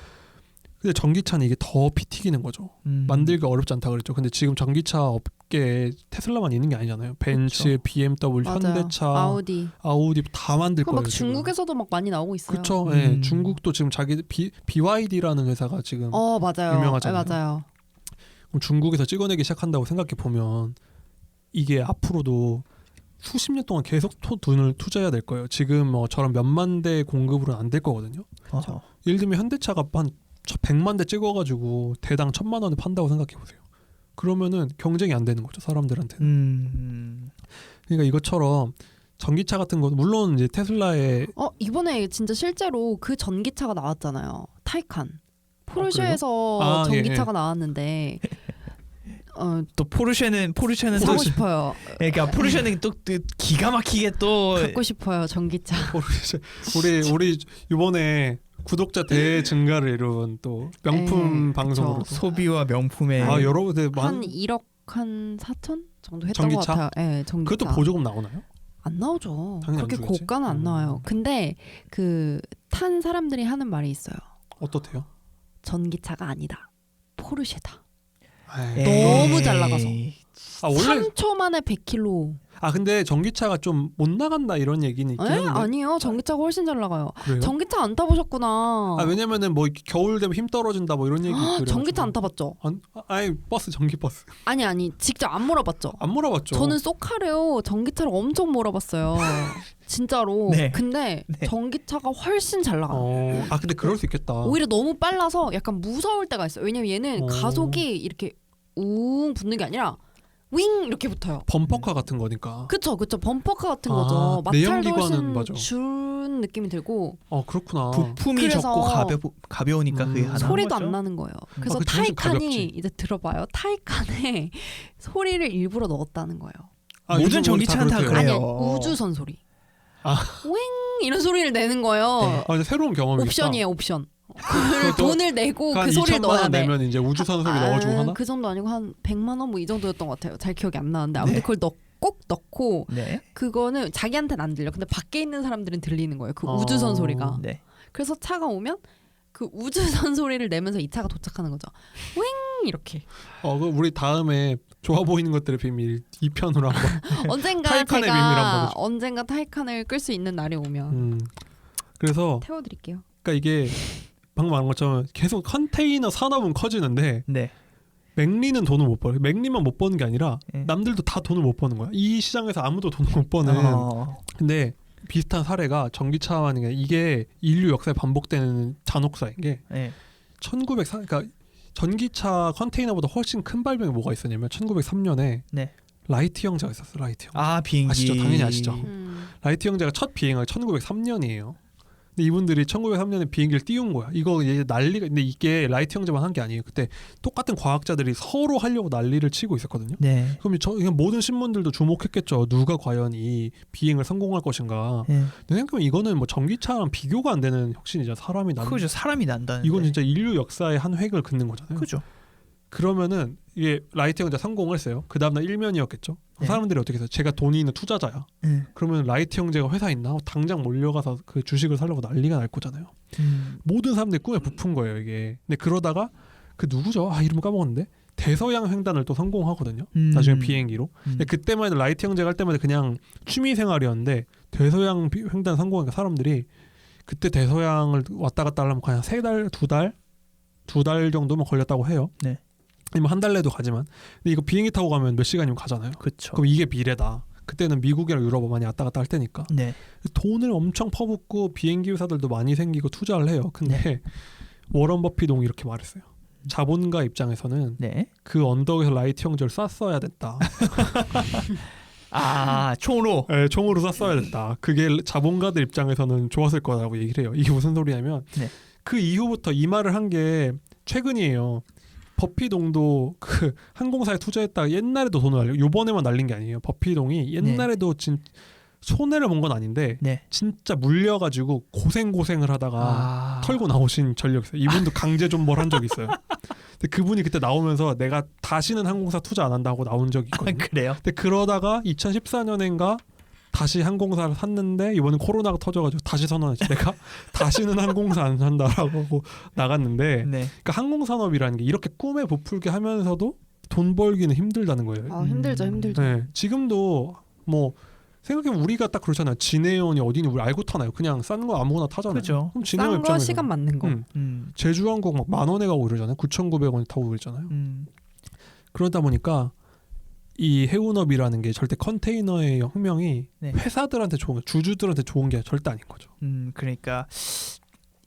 근데 전기차는 이게 더 피 튀기는 거죠. 만들기 어렵지 않다 그랬죠. 근데 지금 전기차 업계에 테슬라만 있는 게 아니잖아요. 벤츠, 그렇죠. BMW, 맞아요. 현대차, 아우디. 다 만들 그럼 거예요. 막 지금. 중국에서도 막 많이 나오고 있어요. 그렇죠. 네, 중국도 지금 자기 BYD라는 회사가 지금 맞아요. 유명하잖아요. 네, 맞아요. 그럼 중국에서 찍어내기 시작한다고 생각해 보면 이게 앞으로도 수십 년 동안 계속 돈을 투자해야 될 거예요. 지금 저런 몇만 대 공급으로는 안 될 거거든요. 어허. 예를 들면 현대차가 한 100만 대 찍어가지고 대당 1,000만 원에 판다고 생각해 보세요. 그러면은 경쟁이 안 되는 거죠 사람들한테는. 그러니까 이것처럼 전기차 같은 거 물론 이제 테슬라의 이번에 진짜 실제로 그 전기차가 나왔잖아요. 타이칸. 포르쉐에서 아, 전기차가 나왔는데 또 포르쉐는 사고 또 싶어요. 그러니까 포르쉐는 또 기가 막히게 또 갖고 싶어요 전기차. 우리 이번에 구독자 대 증가를 이룬 또 명품 네, 방송으로 그쵸. 소비와 명품의 여러분들 한 1억 한 4천 정도 했던 전기차? 것 같아요. 네, 전기차. 그것도 보조금 나오나요? 안 나오죠. 당연히 안 그렇게 주겠지. 고가는 안 나와요. 근데 그 탄 사람들이 하는 말이 있어요. 어떻대요? 전기차가 아니다. 포르쉐다. 에이. 너무 잘 나가서. 원래 3초 만에 100km. 근데 전기차가 좀 못 나간다 이런 얘기는 있긴 하는데 아니요. 전기차가 훨씬 잘 나가요. 그래요? 전기차 안 타보셨구나. 왜냐면은 뭐 겨울 되면 힘 떨어진다 뭐 이런 얘기 있고 전기차 안 타봤죠? 아니 버스 전기 버스 아니 직접 안 몰아봤죠? 안 몰아봤죠. 저는 쏘카레오 전기차를 엄청 몰아봤어요. 진짜로. 네. 근데 네. 전기차가 훨씬 잘 나가요. 근데 그럴 수 있겠다. 오히려 너무 빨라서 약간 무서울 때가 있어요. 왜냐면 얘는 어. 가속이 이렇게 웅 붙는 게 아니라 윙 이렇게 붙어요. 범퍼카 같은 거니까. 그쵸. 범퍼카 같은 거죠. 마찰도 내연기관은 훨씬 맞아. 준 느낌이 들고 그렇구나. 부품이 그래서 적고 가벼우니까 그게 하나 소리도 거죠? 안 나는 거예요. 그래서 그치, 훨씬 타이칸이 가볍지. 이제 들어봐요. 타이칸에 소리를 일부러 넣었다는 거예요. 모든 요즘 전기차는 다 그렇대요. 그래요. 아니 우주선 소리. 아. 웽 이런 소리를 내는 거예요. 네. 근데 새로운 경험이겠다. 옵션이에요, 옵션. 그걸 그것도 돈을 내고 한 그 소리를 2천만 넣어야 원 돼. 내면 이제 우주선 소리 넣어주고 하나? 그 정도 아니고 한 100만 원 뭐 이 정도였던 것 같아요. 잘 기억이 안 나는데 아무튼 네. 그걸 꼭 넣고 네. 그거는 자기한테는 안 들려. 근데 밖에 있는 사람들은 들리는 거예요. 그 우주선 소리가. 네. 그래서 차가 오면 그 우주선 소리를 내면서 이 차가 도착하는 거죠. 웽 이렇게. 우리 다음에 좋아 보이는 것들의 비밀 2편으로 한번. 언젠가 타이칸의 비밀 한번 제가 해줘. 언젠가 타이칸을 끌 수 있는 날이 오면 그래서 태워드릴게요. 그러니까 이게 방금 말한 것처럼 계속 컨테이너 산업은 커지는데 네. 맥리는 돈을 못 벌어요. 맥리만 못 버는 게 아니라 네. 남들도 다 돈을 못 버는 거야. 이 시장에서 아무도 돈을 못 버는. 근데 비슷한 사례가 전기차만 이게 인류 역사에 반복되는 잔혹사인 게 네. 1904 그러니까 전기차 컨테이너보다 훨씬 큰 발명이 뭐가 있었냐면 1903년에 네. 라이트 형제가 있었어요. 라이트 형제. 비행기 아시죠? 당연히 아시죠. 라이트 형제가 첫 비행을 1903년이에요. 근데 이분들이 1903년에 비행기를 띄운 거야. 이거 이제 난리가. 근데 이게 라이트 형제만 한 게 아니에요. 그때 똑같은 과학자들이 서로 하려고 난리를 치고 있었거든요. 네. 그럼 그냥 모든 신문들도 주목했겠죠. 누가 과연 이 비행을 성공할 것인가. 네. 근데 생각해보면 이거는 뭐 전기차랑 비교가 안 되는 혁신이죠. 사람이 난. 그죠. 사람이 난다는. 이건 진짜 인류 역사의 한 획을 긋는 거잖아요. 그죠. 그러면은 이게 라이트 형제 성공을 했어요. 그 다음날 일면이었겠죠. 네. 사람들이 어떻게 해서 제가 돈이 있는 투자자야. 그러면 라이트 형제가 회사 있나? 당장 몰려가서 그 주식을 사려고 난리가 날 거잖아요. 모든 사람들이 꿈에 부푼 거예요 이게. 근데 그러다가 그 누구죠? 이름 까먹었는데 대서양 횡단을 또 성공하거든요. 나중에 비행기로. 근데 그때만 해도 라이트 형제가 할 때마다 그냥 취미 생활이었는데 대서양 횡단 성공하니까 사람들이 그때 대서양을 왔다 갔다 하려면 그냥 3달, 2달 정도만 걸렸다고 해요. 네. 아니면 한 달 내도 가지만. 근데 이거 비행기 타고 가면 몇 시간이면 가잖아요. 그렇죠. 그럼 이게 미래다. 그때는 미국이랑 유럽을 많이 왔다 갔다 할 테니까. 네. 돈을 엄청 퍼붓고 비행기 회사들도 많이 생기고 투자를 해요. 근데 워런 버핏 이 이렇게 말했어요. 자본가 입장에서는 네. 그 언덕에서 라이트 형제를 쐈어야 됐다. 총으로. 네, 총으로 쐈어야 됐다. 그게 자본가들 입장에서는 좋았을 거라고 얘기를 해요. 이게 무슨 소리냐면 네. 그 이후부터 이 말을 한 게 최근이에요. 버피동도 그 항공사에 투자했다가 옛날에도 돈을 날려. 요번에만 날린 게 아니에요. 버피동이 옛날에도 손해를 본 건 아닌데 네. 진짜 물려가지고 고생을 하다가 털고 나오신 전력이 있어요. 이분도 강제 존버를 한 적이 있어요. 근데 그분이 그때 나오면서 내가 다시는 항공사 투자 안 한다고 나온 적이 있거든요. 그래요? 근데 그러다가 2014년인가 다시 항공사를 샀는데 이번엔 코로나가 터져가지고 다시 선언했죠. 내가 다시는 항공사 안 산다라고 하고 나갔는데 네. 그러니까 항공산업이라는 게 이렇게 꿈에 부풀게 하면서도 돈 벌기는 힘들다는 거예요. 힘들죠. 네, 지금도 뭐 생각해보면 우리가 딱 그렇잖아요. 진해연이 어디니 우리 알고 타나요? 그냥 싼 거 아무거나 타잖아요. 그죠. 그럼 진해연 싼 거 입장에서 시간 맞는 거. 제주항공 막 10,000원에 가고 이러잖아요. 9,900원에 타고 그러잖아요. 그러다 보니까 이 해운업이라는 게 절대 컨테이너의 혁명이 네. 회사들한테 좋은 거, 주주들한테 좋은 게 절대 아닌 거죠. 그러니까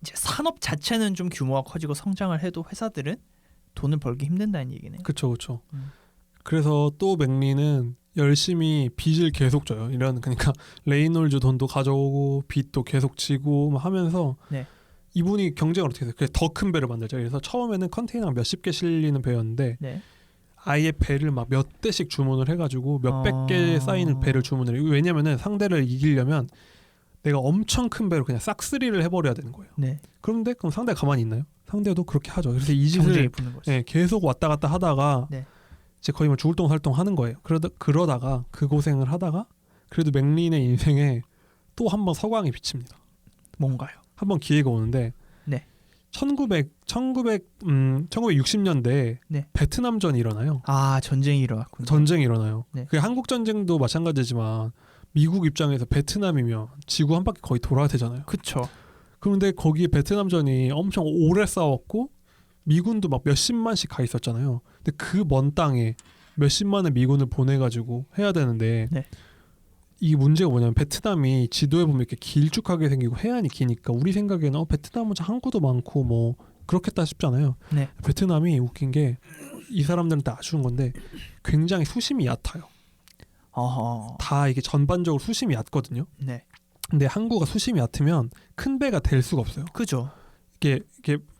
이제 산업 자체는 좀 규모가 커지고 성장을 해도 회사들은 돈을 벌기 힘든다는 얘기네. 그렇죠. 그래서 또 맥리는 열심히 빚을 계속 져요. 그러니까 레이놀즈 돈도 가져오고 빚도 계속 지고 막 하면서 네. 이분이 경쟁을 어떻게 해서 그래서 더 큰 배를 만들죠. 그래서 처음에는 컨테이너가 몇십 개 실리는 배였는데 네. 아예 배를 막 몇 대씩 주문을 해가지고 몇백 개 쌓이는 배를 주문을 해요. 왜냐면은 상대를 이기려면 내가 엄청 큰 배로 그냥 싹쓸이를 해버려야 되는 거예요. 네. 그런데 그럼 상대가 가만히 있나요? 상대도 그렇게 하죠. 그래서 이 경쟁이 짓을 붙는 거죠. 네, 계속 왔다 갔다 하다가 네. 이제 거의 뭐 죽을 똥 살 똥 하는 거예요. 그러다가 그 고생을 하다가 그래도 맥린의 인생에 또 한 번 서광이 비칩니다. 뭔가요? 한 번 기회가 오는데 네. 1960년대에 네. 베트남전이 일어나요. 전쟁이 일어났군요. 전쟁이 일어나요. 네. 그 한국 전쟁도 마찬가지지만 미국 입장에서 베트남이면 지구 한 바퀴 거의 돌아야 되잖아요. 그쵸. 그런데 거기 베트남전이 엄청 오래 싸웠고 미군도 막 몇십만씩 가 있었잖아요. 근데 그 먼 땅에 몇십만의 미군을 보내가지고 해야 되는데 네. 이 문제가 뭐냐면 베트남이 지도에 보면 이렇게 길쭉하게 생기고 해안이 기니까 우리 생각에는 베트남은 항구도 많고 뭐 그렇겠다 싶잖아요. 네. 베트남이 웃긴 게 이 사람들한테 아쉬운 건데 굉장히 수심이 얕아요. 다 이게 전반적으로 수심이 얕거든요. 네. 근데 항구가 수심이 얕으면 큰 배가 될 수가 없어요. 그죠. 이게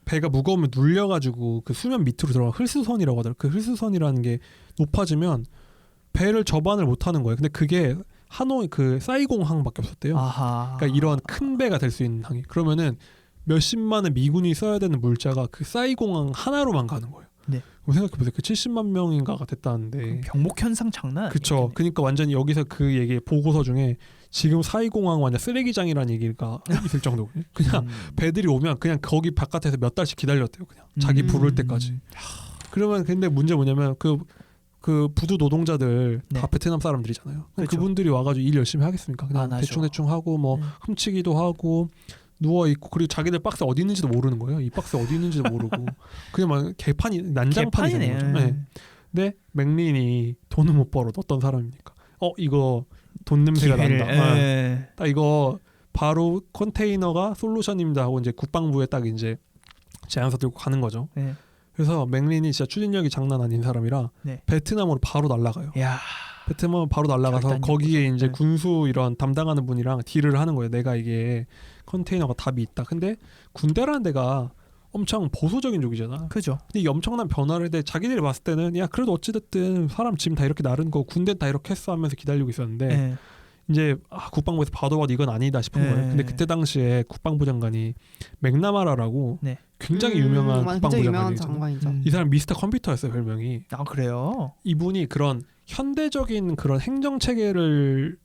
배가 무거우면 눌려가지고 그 수면 밑으로 들어가 흘수선이라고 하더라고요. 그 흘수선이라는 게 높아지면 배를 접안을 못하는 거예요. 근데 그게 하노이 그 사이공항밖에 없었대요. 그러니까 이런 큰 배가 될 수 있는 항이. 그러면은 몇십만의 미군이 써야 되는 물자가 그 사이공항 하나로만 가는 거예요. 네. 그럼 생각해보세요. 그 70만 명인가가 됐다는데. 병목 현상 장난 아니에요. 그렇죠. 그러니까 완전히 여기서 그 얘기 보고서 중에 지금 사이공항 완전 쓰레기장이라는 얘기가 있을 정도거든요. 그냥 배들이 오면 그냥 거기 바깥에서 몇 달씩 기다렸대요. 그냥 자기 부를 때까지. 그러면 근데 문제 뭐냐면 그 부두 노동자들 다 네. 베트남 사람들이잖아요. 그렇죠. 그분들이 와가지고 일 열심히 하겠습니까? 그냥 하죠. 대충 하고 뭐 훔치기도 하고 누워 있고 그리고 자기들 박스 어디 있는지도 모르는 거예요. 이 박스 어디 있는지도 모르고 그냥 막 개판이 난장판이 되는 거죠. 네. 근데 맥린이 돈을 못 벌어 어떤 사람입니까? 이거 돈 냄새가 난다. 딱 이거 바로 컨테이너가 솔루션입니다 하고 이제 국방부에 딱 이제 제안서 들고 가는 거죠. 네. 그래서 맥린이 진짜 추진력이 장난 아닌 사람이라 네. 베트남으로 바로 날아가요. 야. 베트남으로 바로 날아가서 거기에 이제 네. 군수 이런 담당하는 분이랑 딜을 하는 거예요. 내가 이게 컨테이너가 답이 있다. 근데 군대라는 데가 엄청 보수적인 쪽이잖아. 그죠. 근데 이 엄청난 변화를 해 자기들이 봤을 때는 야 그래도 어찌됐든 사람 짐 다 이렇게 나른 거 군대 다 이렇게 했어 하면서 기다리고 있었는데 네. 이제 국방부에서 봐도 이건 아니다 싶은 네. 거예요. 근데 그때 당시에 국방부 장관이 맥나마라라고 네. 굉장히 유명한 국방부 굉장히 유명한 장관이죠. 장관이죠. 이 사람 미스터 컴퓨터였어요 별명이. 그래요? 이분이 그런 현대적인 그런 행정 체계를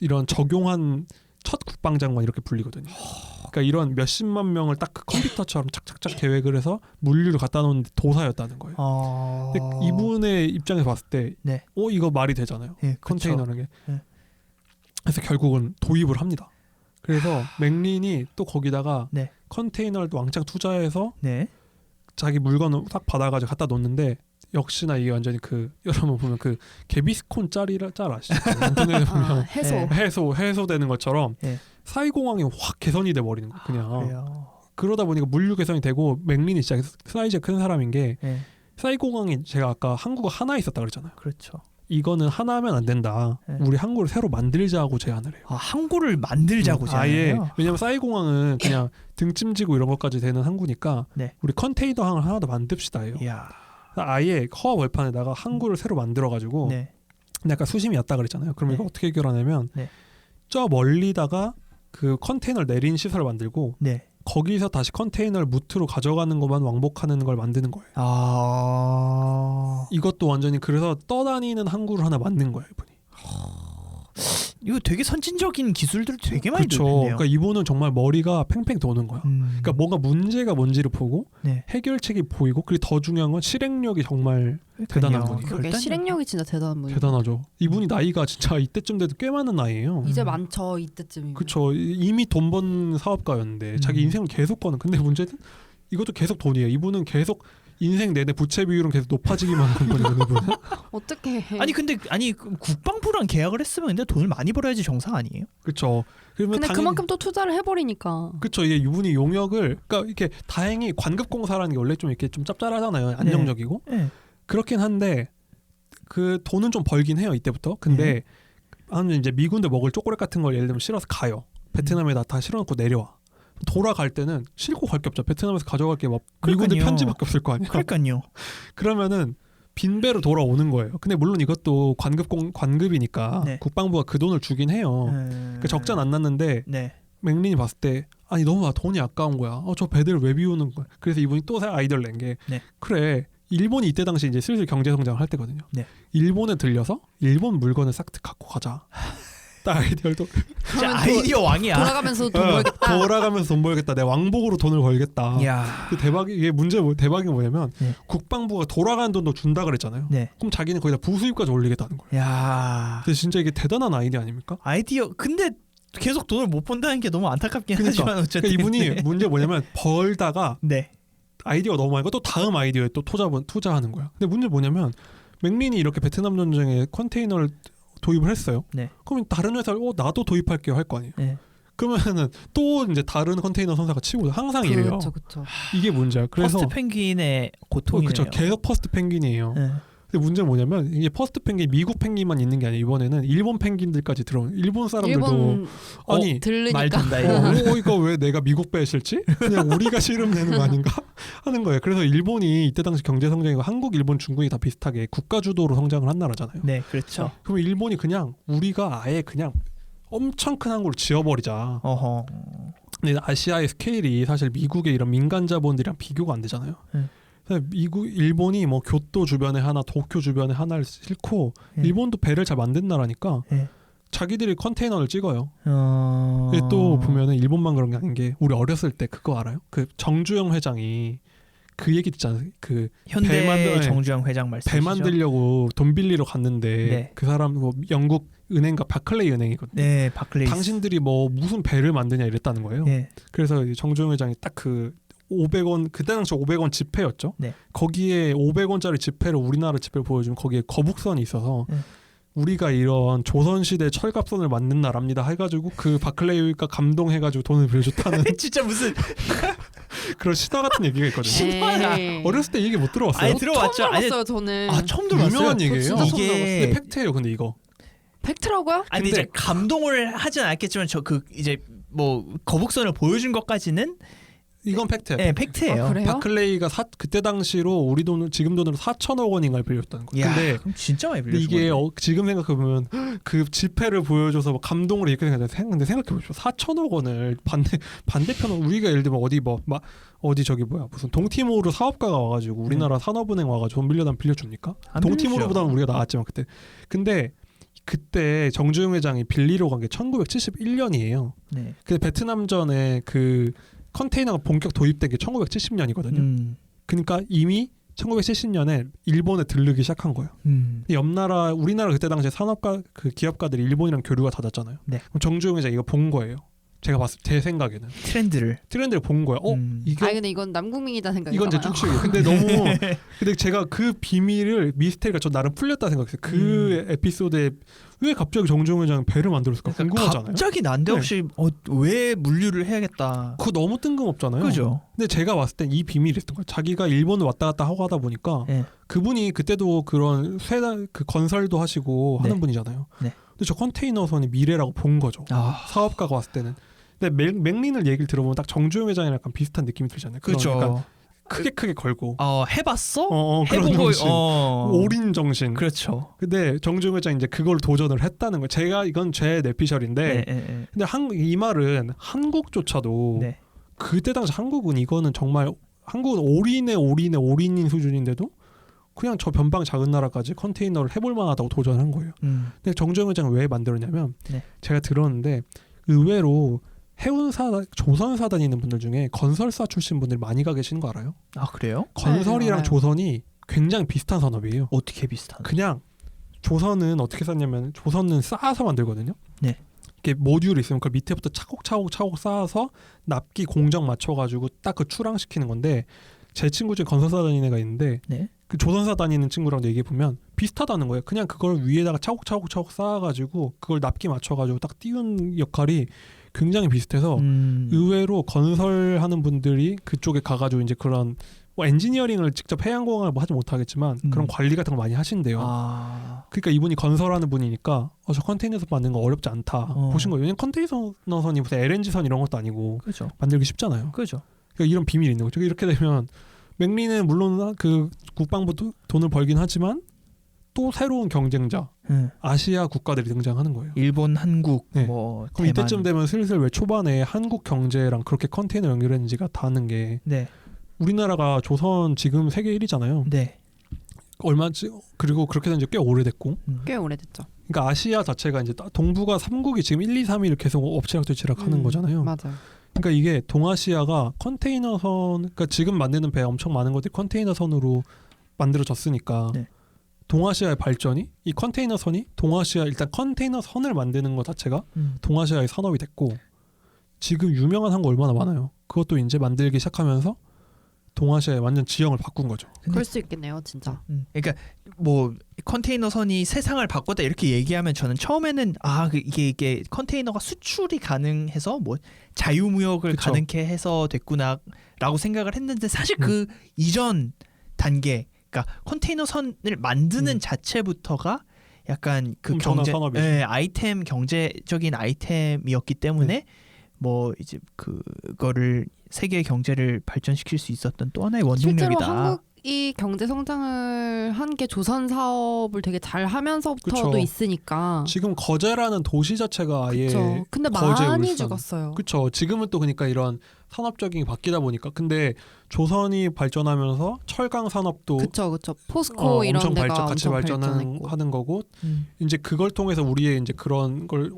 이런 적용한 첫 국방장관 이렇게 불리거든요. 그러니까 이런 몇십만 명을 딱 그 컴퓨터처럼 착착착 계획을 해서 물류를 갖다 놓은 도사였다는 거예요. 근데 이분의 입장에서 봤을 때, 네. 이거 말이 되잖아요. 예, 컨테이너라는 게. 네. 그래서 결국은 도입을 합니다. 그래서 맥린이 또 거기다가 네. 컨테이너를 또 왕창 투자해서 네. 자기 물건을 딱 받아가지고 갖다 놓는데 역시나 이게 완전히 그 여러분 보면 그 개비스콘 짤 아시죠? 인터넷에 보면 해소. 해소되는 것처럼 네. 사이공항이 확 개선이 돼 버리는 거 그냥. 그래요. 그러다 보니까 물류 개선이 되고 맥린이 진짜 사이즈가 큰 사람인 게 네. 사이공항이 제가 아까 항구가 하나 있었다 그랬잖아요. 그렇죠. 이거는 하나 하면 안 된다. 네. 우리 항구를 새로 만들자고 제안을 해요. 항구를 만들자고 아예 제안해요. 왜냐면 사이공항은 그냥 등짐지고 이런 것까지 되는 항구니까 네. 우리 컨테이너 항을 하나 더 만듭시다 해요. 이야. 아예 허 벌판에다가 항구를 새로 만들어가지고 네. 근데 아까 수심이 얕다 그랬잖아요. 그럼 네. 이거 어떻게 해결하냐면 네. 저 멀리다가 그 컨테이너를 내린 시설을 만들고 네. 거기서 다시 컨테이너를 무트로 가져가는 것만 왕복하는 걸 만드는 거예요. 이것도 완전히 그래서 떠다니는 항구를 하나 만든 거예요, 이분이. 이거 되게 선진적인 기술들 되게 많이 그렇죠. 들었네요. 그러니까 이분은 정말 머리가 팽팽 도는 거야. 그러니까 뭔가 문제가 뭔지를 보고 네. 해결책이 보이고 그리고 더 중요한 건 실행력이 정말 대단한 분이에요. 그게 실행력이 진짜 대단한 분이에요. 대단하죠. 이분이 나이가 진짜 이때쯤 돼도 꽤 많은 나이예요. 이제 많죠 이때쯤이면. 그렇죠. 이미 돈 번 사업가였는데 자기 인생을 계속 거는. 근데 문제는 이것도 계속 돈이에요. 이분은 계속 인생 내내 부채 비율은 계속 높아지기만 하는 거거든요. 어떻게? 아니 그 국방부랑 계약을 했으면 근데 돈을 많이 벌어야지 정상 아니에요? 그렇죠. 그러면 근데 그만큼 또 투자를 해버리니까. 그렇죠. 이게 이분이 용역을 그러니까 이렇게 다행히 관급공사라는 게 원래 좀 이렇게 좀 짭짤하잖아요. 안정적이고 네. 그렇긴 한데 그 돈은 좀 벌긴 해요 이때부터. 근데 아니면 이제 미군들 먹을 초콜릿 같은 걸 예를 들면 실어서 가요. 베트남에다 다 실어놓고 내려와. 돌아갈 때는 싣고 갈 게 없죠. 베트남에서 가져갈 게 막 미군들 편지밖에 없을 거 아니에요. 그러니까요. 그러면은 빈배로 돌아오는 거예요. 근데 물론 이것도 관급이니까 네. 국방부가 그 돈을 주긴 해요. 그러니까 적자는 안 났는데 네. 맥린이 봤을 때 아니 너무 돈이 아까운 거야. 저 배들을 왜 비우는 거야. 그래서 이분이 또 아이디어를 낸 게 네. 그래. 일본이 이때 당시 이제 슬슬 경제 성장을 할 때거든요. 네. 일본에 들려서 일본 물건을 싹 갖고 가자. 딱 아이디어를 또 진짜 아이디어 왕이야. 돌아가면서 돈 벌겠다. 돌아가면서 돈 벌겠다. 내 왕복으로 돈을 벌겠다. 야. 그 대박이 이게 대박이 뭐냐면 네. 국방부가 돌아가는 돈도 준다 그랬잖아요. 네. 그럼 자기는 거기다 부수입까지 올리겠다는 거예요. 야. 근데 진짜 이게 대단한 아이디어 아닙니까? 아이디어 근데 계속 돈을 못 번다는 게 너무 안타깝긴 그러니까. 하지만 어쨌든 그러니까 이분이 네. 문제 뭐냐면 벌다가 네. 아이디어가 너무 많고 또 다음 아이디어에 또 투자하는 거야. 근데 문제 뭐냐면 맥린이 이렇게 베트남 전쟁에 컨테이너를 도입을 했어요. 네. 그러면 다른 회사를 나도 도입할게요 할 거 아니에요. 네. 그러면은 또 이제 다른 컨테이너 선사가 치고 항상 이래요. 그렇죠, 그렇죠. 이게 문제야. 그래서 퍼스트 펭귄의 고통이네요. 그렇죠. 계속 퍼스트 펭귄이에요. 네. 근데 문제는 뭐냐면 이게 퍼스트 펭귄 미국 펭귄만 있는 게 아니라 이번에는 일본 펭귄들까지 들어온 일본 사람들도 일본 아니 들르니까. 말 된다. 이거 왜 내가 미국 배에 실지? 그냥 우리가 실으면 되는 거 아닌가? 하는 거예요. 그래서 일본이 이때 당시 경제 성장이고 한국, 일본, 중국이 다 비슷하게 국가 주도로 성장을 한 나라잖아요. 네, 그렇죠. 그럼 일본이 그냥 우리가 아예 그냥 엄청 큰 항구를 지어버리자. 어허. 근데 아시아의 스케일이 사실 미국의 이런 민간 자본들이랑 비교가 안 되잖아요. 일본이 뭐 교토 주변에 하나, 도쿄 주변에 하나를 싣고 일본도 배를 잘 만든 나라니까 자기들이 컨테이너를 찍어요. 또 보면은 일본만 그런 게 아닌 게 우리 어렸을 때 그거 알아요? 그 정주영 회장이 그 얘기 듣잖아요. 그 현대 정주영 회장 말씀이시죠? 배 만들려고 돈 빌리러 갔는데 그 사람 뭐 영국 은행가 바클레이 은행이거든요. 네, 바클레이. 당신들이 뭐 무슨 배를 만드냐 이랬다는 거예요. 그래서 정주영 회장이 딱 그 500원 그때 당시 500원 지폐였죠. 거기에 500원짜리 지폐를 우리나라 지폐를 보여주면 거기에 거북선이 있어서 우리가 이런 조선시대 철갑선을 만든 나라입니다 해가지고 그 바클레이가 감동해가지고 돈을 빌려줬다는 진짜 무슨 그런 신화 같은 얘기가 있거든요. 에이. 어렸을 때 이 얘기 못 들어봤어요? 아니 들어봤죠. 처음 들어봤어요 저는. 처음 들어봤어요. 유명한 얘기예요. 진짜 처음 들어봤어요. 근데 팩트예요. 근데 이거 팩트라고요? 아니 근데 이제 감동을 하진 않았겠지만 저 그 이제 뭐 거북선을 보여준 것까지는 이건 팩트예요. 네, 팩트예요. 아, 그래요? 바클레이가 그때 당시로 우리 돈 지금 돈으로 4천억 원인가를 빌렸다는 거예요. 야, 근데 그럼 진짜 많이 근데 빌려준 이게 거네. 지금 생각해보면 그 지폐를 보여줘서 뭐 감동으로 이렇게 생각하는데 근데 생각해보십시오. 4천억 원을 반대편은 우리가 예를 들면 어디 어디 저기 무슨 동티모르 사업가가 와가지고 우리나라 산업은행 와가지고 돈 빌려달라면 빌려줍니까? 안 동티모르보다는 우리가 나았지만 근데 그때 정주영 회장이 빌리러 간 게 1971년이에요. 네. 근데 베트남전에 그 컨테이너가 본격 도입된 게 1970년이거든요. 그러니까 이미 1970년에 일본에 들르기 시작한 거예요. 옆 나라 우리나라 그때 당시에 산업가 그 기업가들이 일본이랑 교류가 닿았잖아요. 네. 그럼 정주영 회장 이거 본 거예요. 제가 봤을 제 생각에는 트렌드를 본 거예요. 이게 아니 근데 이건 남국민이다 생각이 이건 제 축식이에요. 근데 너무 근데 제가 그 비밀을 미스테리가 저 나름 풀렸다 생각했어요. 그 에피소드에 왜 갑자기 정주영 회장 배를 만들었을까 궁금하잖아요. 갑자기 난데없이 왜 물류를 해야겠다. 그거 너무 뜬금없잖아요. 그죠? 근데 제가 봤을 땐 이 비밀이 있었던 거예요. 자기가 일본을 왔다 갔다 하고 하다 보니까 네. 그분이 그때도 그런 그 건설도 하시고 하는 네. 분이잖아요. 네. 근데 저 컨테이너선이 미래라고 본 거죠. 아, 사업가가 왔을 때는. 근데 맥린을 얘기를 들어보면 딱 정주영 회장이랑 약간 비슷한 느낌이 들잖아요. 그렇죠. 그러니까 크게 걸고. 해봤어? 그런 해보고 정신. 올인 정신. 그렇죠. 근데 정주영 회장이 이제 그걸 도전을 했다는 거예요. 제가 이건 제 내피셜인데. 네. 근데 이 말은 한국조차도 네. 그때 당시 한국은 이거는 정말 한국은 올인인 수준인데도 그냥 저 변방 작은 나라까지 컨테이너를 해볼 만하다고 도전한 거예요. 근데 정주영 회장은 왜 만들었냐면 네. 제가 들었는데 의외로 조선사 다니는 분들 중에 건설사 출신 분들이 많이 가 계시는 거 알아요? 아, 그래요? 건설이랑 알아요. 조선이 굉장히 비슷한 산업이에요. 어떻게 비슷한? 그냥 조선은 어떻게 쌓냐면 조선은 쌓아서 만들거든요. 네. 이렇게 모듈이 있으면 그 밑에부터 차곡차곡 쌓아서 납기 공정 맞춰가지고 딱 그 출항시키는 건데 제 친구 중에 건설사 다니는 애가 있는데 네. 그 조선사 다니는 친구랑 얘기해 보면 비슷하다는 거예요. 그냥 그걸 위에다가 차곡차곡 쌓아가지고 그걸 납기 맞춰가지고 딱 띄운 역할이 굉장히 비슷해서 의외로 건설하는 분들이 그쪽에 가가지고 이제 그런 뭐 엔지니어링을 직접 해양공학을 뭐 하지 못하겠지만 그런 관리 같은 걸 많이 하신대요. 그러니까 이분이 건설하는 분이니까 저 컨테이너선 만드는 거 어렵지 않다 보신 거예요. 왜냐면 컨테이너선이 무슨 LNG선 이런 것도 아니고 그죠. 만들기 쉽잖아요. 그죠. 그러니까 이런 비밀이 있는 거죠. 이렇게 되면 맥리는 물론 그 국방부 돈을 벌긴 하지만 또 새로운 경쟁자 아시아 국가들이 등장하는 거예요. 일본, 한국, 네. 뭐 그럼 대만. 이때쯤 되면 슬슬 왜 초반에 한국 경제랑 그렇게 컨테이너 연결했는지가 닿는 게 네. 우리나라가 조선 지금 세계 1위잖아요. 네. 얼마지 그리고 그렇게 된 지 꽤 오래됐고 꽤 오래됐죠. 그러니까 아시아 자체가 이제 동북아 3국이 지금 1, 2, 3위를 계속 엎치락뒤치락 하는 거잖아요. 맞아요. 그러니까 이게 동아시아가 컨테이너선 그러니까 지금 만드는 배 엄청 많은 것들이 컨테이너선으로 만들어졌으니까 네. 동아시아의 발전이 이 컨테이너선이 동아시아 일단 컨테이너선을 만드는 것 자체가 동아시아의 산업이 됐고 지금 유명한 한 거 얼마나 많아요. 그것도 이제 만들기 시작하면서 동아시아의 완전 지형을 바꾼 거죠. 그럴 수 있겠네요, 진짜. 그러니까 뭐 컨테이너선이 세상을 바꿨다 이렇게 얘기하면 저는 처음에는 이게 컨테이너가 수출이 가능해서 뭐 자유무역을 그쵸. 가능케 해서 됐구나라고 생각을 했는데 사실 그 이전 단계, 그러니까 컨테이너선을 만드는 자체부터가 약간 그 엄청난 산업이죠. 아이템 경제적인 아이템이었기 때문에 뭐 이제 그거를 세계 경제를 발전시킬 수 있었던 또 하나의 원동력이다. 실제로 한국이 경제 성장을 한 게 조선 사업을 되게 잘 하면서부터도 그쵸. 있으니까. 지금 거제라는 도시 자체가 아예 그쵸. 근데 거제, 많이 울산. 죽었어요. 그렇죠. 지금은 또 그러니까 이런 산업적인 게 바뀌다 보니까 근데 조선이 발전하면서 철강 산업도 그쵸. 포스코 이런 엄청 데가 같이 엄청 발전하는 발전했고. 하는 거고 이제 그걸 통해서 우리의 이제 그런 걸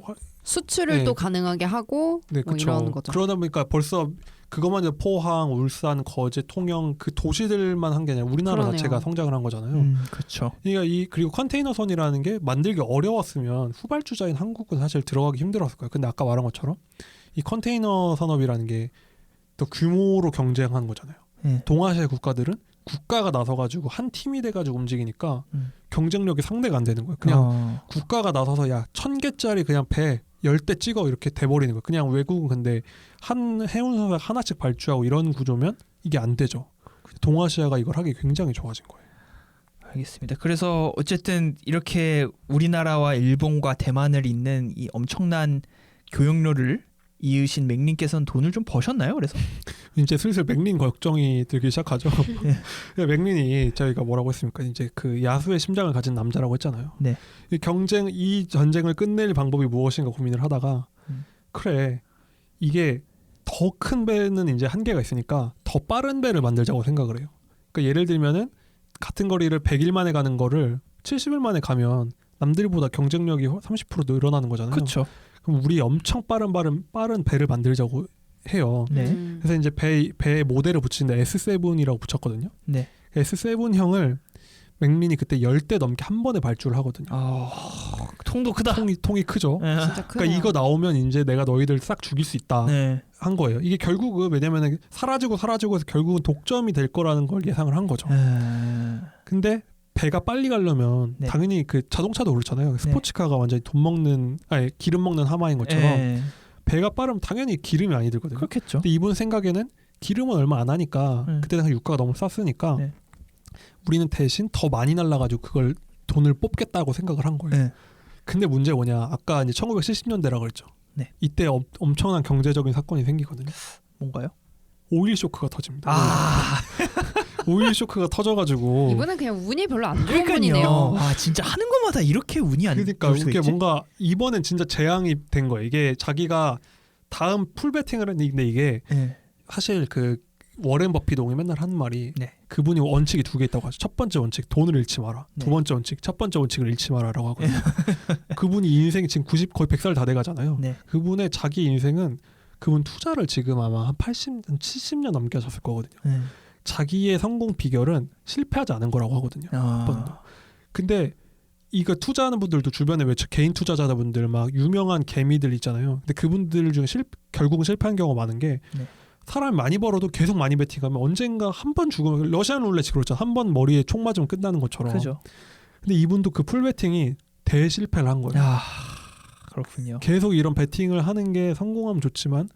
수출을 네. 또 가능하게 하고 네, 뭐 그쵸. 이런 거죠. 그러다 보니까 벌써 그것만 해도 포항, 울산, 거제, 통영 그 도시들만 한 게 아니라 우리나라 그러네요. 자체가 성장을 한 거잖아요. 그렇죠. 그러니까 그리고 컨테이너선이라는 게 만들기 어려웠으면 후발주자인 한국은 사실 들어가기 힘들었을 거예요. 근데 아까 말한 것처럼 이 컨테이너 산업이라는 게 또 규모로 경쟁한 거잖아요. 동아시아 국가들은 국가가 나서가지고 한 팀이 돼가지고 움직이니까 경쟁력이 상대가 안 되는 거예요. 그냥 국가가 나서서 1000개짜리 그냥 배 10대 찍어 이렇게 돼버리는 거예요. 그냥 외국은 근데 한 해운사가 하나씩 발주하고 이런 구조면 이게 안 되죠. 동아시아가 이걸 하기 굉장히 좋아진 거예요. 알겠습니다. 그래서 어쨌든 이렇게 우리나라와 일본과 대만을 잇는 이 엄청난 교역로를 이으신 맥린께서는 돈을 좀 버셨나요? 그래서 이제 슬슬 맥린 걱정이 들기 시작하죠. 맥린이 저희가 뭐라고 했습니까? 이제 그 야수의 심장을 가진 남자라고 했잖아요. 네. 이 전쟁을 끝낼 방법이 무엇인가 고민을 하다가 그래 이게 더 큰 배는 이제 한계가 있으니까 더 빠른 배를 만들자고 생각을 해요. 그러니까 예를 들면은 같은 거리를 100일 만에 가는 거를 70일 만에 가면 남들보다 경쟁력이 30% 늘어나는 거잖아요. 그렇죠. 그럼 우리 엄청 빠른 배를 만들자고 해요. 네. 그래서 이제 배 모델을 붙이는데 S7이라고 붙였거든요. 네. S7형을 맥린이 그때 10대 넘게 한 번에 발주를 하거든요. 통도 크다. 통이 크죠. 네. 진짜 크네요. 그러니까 이거 나오면 이제 내가 너희들 싹 죽일 수 있다 네. 한 거예요. 이게 결국은 왜냐면 사라지고 해서 결국은 독점이 될 거라는 걸 예상을 한 거죠. 근데 배가 빨리 가려면 네. 당연히 그 자동차도 그렇잖아요. 스포츠카가 완전히 기름 먹는 하마인 것처럼 네. 배가 빠르면 당연히 기름이 많이 들거든요. 그렇겠죠. 근데 이분 생각에는 기름은 얼마 안 하니까 그때 당시 유가가 너무 쌌으니까 네. 우리는 대신 더 많이 날라가지고 그걸 돈을 뽑겠다고 생각을 한 거예요. 네. 근데 문제 뭐냐? 아까 이제 1970년대라고 그랬죠. 네. 이때 엄청난 경제적인 사건이 생기거든요. 뭔가요? 오일 쇼크가 터집니다. 아, 오일 쇼크가 터져가지고 이분은 그냥 운이 별로 안 좋은 그러니까요. 분이네요. 아, 진짜 하는 것마다 이렇게 운이 안 그러니까 좋을 수가 이게 있지? 뭔가 이번엔 진짜 재앙이 된 거예요. 이게 자기가 다음 풀베팅을 했는데 이게 네. 사실 그 워렌 버핏이 맨날 하는 말이 네. 그분이 원칙이 2개 있다고 하죠. 첫 번째 원칙 돈을 잃지 마라. 네. 두 번째 원칙 첫 번째 원칙을 잃지 마라라고 하거든요. 그분이 인생이 지금 90 거의 100살 다 돼가잖아요. 네. 그분의 자기 인생은 그분 투자를 지금 아마 한 70년 넘게 하셨을 거거든요. 네. 자기의 성공 비결은 실패하지 않은 거라고 하거든요. 한 번도. 근데 이거 투자하는 분들도 주변에 왜 개인 투자자분들 막 유명한 개미들 있잖아요. 근데 그분들 중에 결국은 실패한 경우가 많은 게 네. 사람이 많이 벌어도 계속 많이 베팅하면 언젠가 한 번 죽으면 러시안 룰렛이 그렇죠. 한 번 머리에 총 맞으면 끝나는 것처럼. 그죠. 근데 이분도 그 풀 베팅이 대실패를 한 거예요. 아, 그렇군요. 계속 이런 베팅을 하는 게 성공하면 좋지만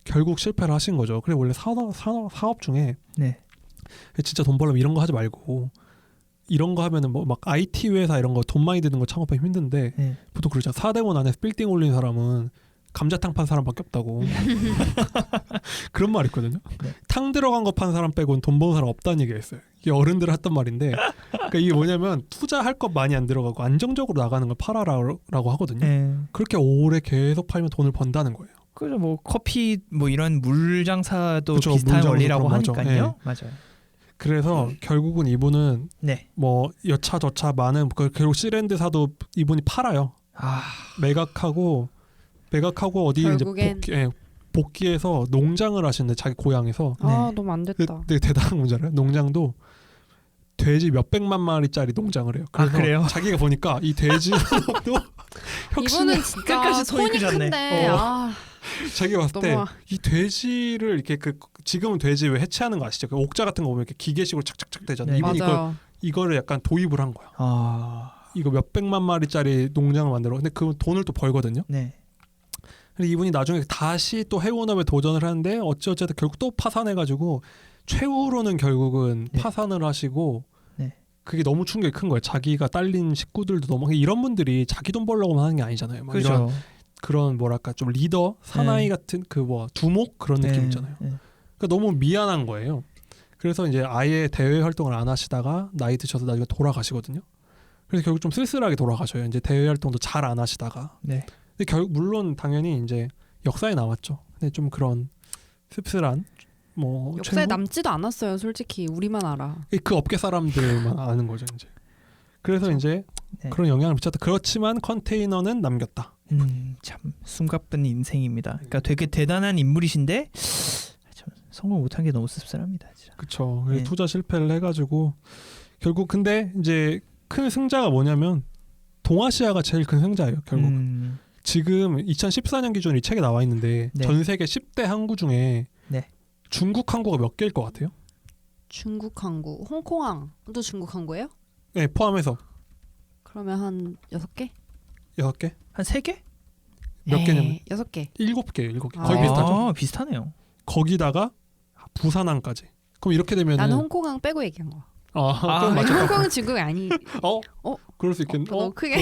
결국 실패를 하신 거죠. 그래 원래 사업 중에 네. 진짜 돈 벌려면 이런 거 하지 말고 이런 거 하면은 뭐 막 IT 회사 이런 거 돈 많이 드는 거 창업하기 힘든데 네. 보통 그러잖아. 4대원 안에 빌딩 올린 사람은 감자탕 판 사람밖에 없다고. 그런 말 있거든요. 네. 탕 들어간 거 판 사람 빼고는 돈 버는 사람 없다는 얘기가 있어요. 이게 어른들 했던 말인데 그러니까 이게 뭐냐면 투자할 것 많이 안 들어가고 안정적으로 나가는 걸 팔아라라고 하거든요. 네. 그렇게 오래 계속 팔면 돈을 번다는 거예요. 그죠. 뭐 커피 뭐 이런 물 장사도 그쵸, 비슷한 물 장사 원리라고 그런 거죠. 하니까요. 맞아요. 그래서 결국은 이분은 네. 뭐 여차저차 많은 결국 시랜드사도 이분이 팔아요. 아, 매각하고 어디 이제 결국엔. 복귀해서 농장을 하시는데 자기 고향에서 아 네. 너무 안 됐다. 되게 대단한 문제래요. 농장도 돼지 몇백만 마리짜리 농장을 해요. 그래서 그래요? 자기가 보니까 이 돼지도 혁신을 이분은 진짜 끝까지 손이 손이 크셨네. 큰데 자기가 봤을 때 너무 이 돼지를 이렇게 지금은 돼지 왜 해체하는 거 아시죠? 그 옥자 같은 거 보면 이렇게 기계식으로 착착착 되잖아요. 네. 이분이 맞아요. 이거를 약간 도입을 한 거야. 아, 이거 몇백만 마리짜리 농장을 만들어. 근데 그 돈을 또 벌거든요. 네. 그래서 이분이 나중에 다시 또 해운업에 도전을 하는데 어찌어쨌든 결국 또 파산해가지고 최후로는 결국은 네. 파산을 하시고 네. 그게 너무 충격이 큰 거예요. 자기가 딸린 식구들도 너무 이런 분들이 자기 돈 벌려고만 하는 게 아니잖아요. 막 이런 그죠. 그런 뭐랄까 좀 리더 사나이 네. 같은 그 뭐 두목 그런 느낌 네. 있잖아요. 네. 그러니까 너무 미안한 거예요. 그래서 이제 아예 대외 활동을 안 하시다가 나이 드셔서 나중에 돌아가시거든요. 그래서 결국 좀 쓸쓸하게 돌아가셔요. 이제 대외 활동도 잘 안 하시다가. 네. 근데 결국 물론 당연히 이제 역사에 남았죠. 근데 좀 그런 씁쓸한 뭐 역사에 남지도 않았어요. 솔직히 우리만 알아. 그 업계 사람들만 아는 거죠 이제. 그래서 이제 네. 그런 영향을 미쳤다. 그렇지만 컨테이너는 남겼다. 참 숨가쁜 인생입니다. 그러니까 되게 대단한 인물이신데 참 성공 못한 게 너무 씁쓸합니다. 진짜. 그렇죠. 네. 투자 실패를 해가지고 결국 근데 이제 큰 승자가 뭐냐면 동아시아가 제일 큰 승자예요. 결국 지금 2014년 기준 이 책에 나와 있는데 네. 전 세계 10대 항구 중에 네. 중국 항구가 몇 개일 것 같아요? 중국 항구, 홍콩항도 중국 항구예요? 네, 포함해서 그러면 한 6개? 6개? 한 3개? 몇 개냐면 6개. 7개, 7개. 아. 거의 비슷하죠. 비슷하네요. 거기다가 부산항까지. 그럼 이렇게 되면은 나는 홍콩항 빼고 얘기한 거야. 그럼 아니, 맞죠. 홍콩은 중국이 아니. 그럴 수 있겠네. 너무 크게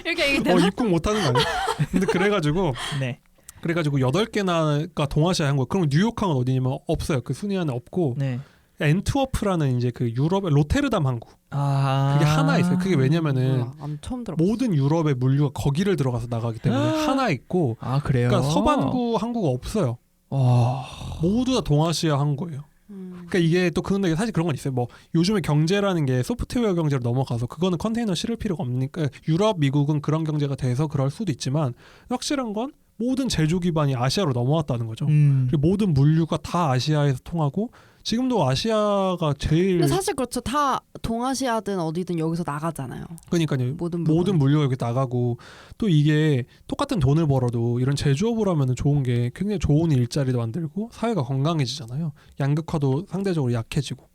이렇게 얘기되나? 입국 못 하는 거 아니야? 근데 그래가지고 네. 그래가지고 8개나가 동아시아 항구. 그럼 뉴욕항은 어디냐면 없어요. 그 순위 안에 없고 네. 엔트워프라는 이제 그 유럽의 로테르담 항구. 아. 그게 하나 있어요. 그게 왜냐면은 몰라, 처음 들어봤어. 모든 유럽의 물류가 거기를 들어가서 나가기 때문에 하나 있고. 아 그래요. 그러니까 서반구 항구가 없어요. 와. 모두 다 동아시아 항구예요. 그러니까 이게 또 근데 사실 그런 건 있어요. 뭐 요즘에 경제라는 게 소프트웨어 경제로 넘어가서 그거는 컨테이너 실을 필요가 없으니까 유럽, 미국은 그런 경제가 돼서 그럴 수도 있지만 확실한 건 모든 제조 기반이 아시아로 넘어왔다는 거죠. 그리고 모든 물류가 다 아시아에서 통하고 지금도 아시아가 제일 근데 사실 그렇죠. 다 동아시아든 어디든 여기서 나가잖아요. 그러니까요. 모든 모든 물류가 여기 나가고 또 이게 똑같은 돈을 벌어도 이런 제조업을 하면 좋은 게 굉장히 좋은 일자리도 만들고 사회가 건강해지잖아요. 양극화도 상대적으로 약해지고.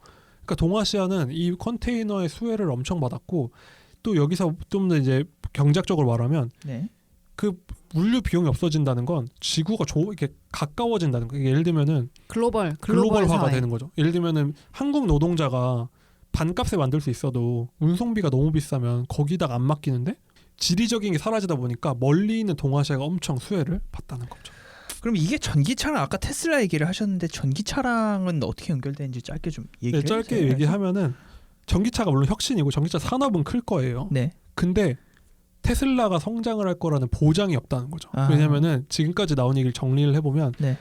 그러니까 동아시아는 이 컨테이너의 수혜를 엄청 받았고 또 여기서 좀 더 이제 경제학적으로 말하면 네. 그 물류 비용이 없어진다는 건 지구가 이렇게 가까워진다는 거. 예를 들면은 글로벌화가 사회. 되는 거죠. 예를 들면은 한국 노동자가 반값에 만들 수 있어도 운송비가 너무 비싸면 거기다가 안 맡기는데 지리적인 게 사라지다 보니까 멀리 있는 동아시아가 엄청 수혜를 받다는 거죠. 그럼 이게 전기차랑 아까 테슬라 얘기를 하셨는데 전기차랑은 어떻게 연결되는지 짧게 좀 얘기를 네, 짧게 해주세요. 얘기하면은 전기차가 물론 혁신이고 전기차 산업은 클 거예요. 네. 근데 테슬라가 성장을 할 거라는 보장이 없다는 거죠. 아. 왜냐면은 지금까지 나온 얘기를 정리를 해보면 네.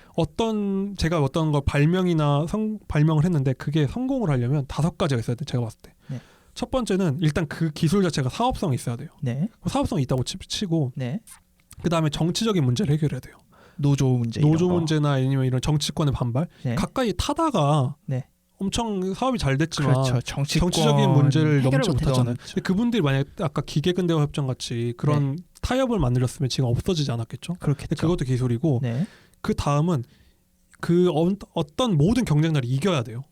제가 어떤 걸 발명을 했는데 그게 성공을 하려면 5가지가 있어야 돼요. 제가 봤을 때. 네. 첫 번째는 일단 그 기술 자체가 사업성이 있어야 돼요. 네. 사업성이 있다고 치고 네. 그 다음에 정치적인 문제를 해결해야 돼요. 노조 문제. 노조 이런 거. 문제나 아니면 이런 정치권의 반발. 네. 가까이 타다가 네. 엄청 사업이 잘 됐지만 그렇죠. 정치적인 문제를 해결을 넘지 못했죠. 못하잖아요. 근데 그분들이 만약 아까 기계근대화 협정 같이 그런 타협을 만들었으면 지금 없어지지 않았겠죠. 그렇겠죠. 근데 그것도 기술이고 네. 그 다음은 어떤 모든 경쟁자를 이겨야 돼요.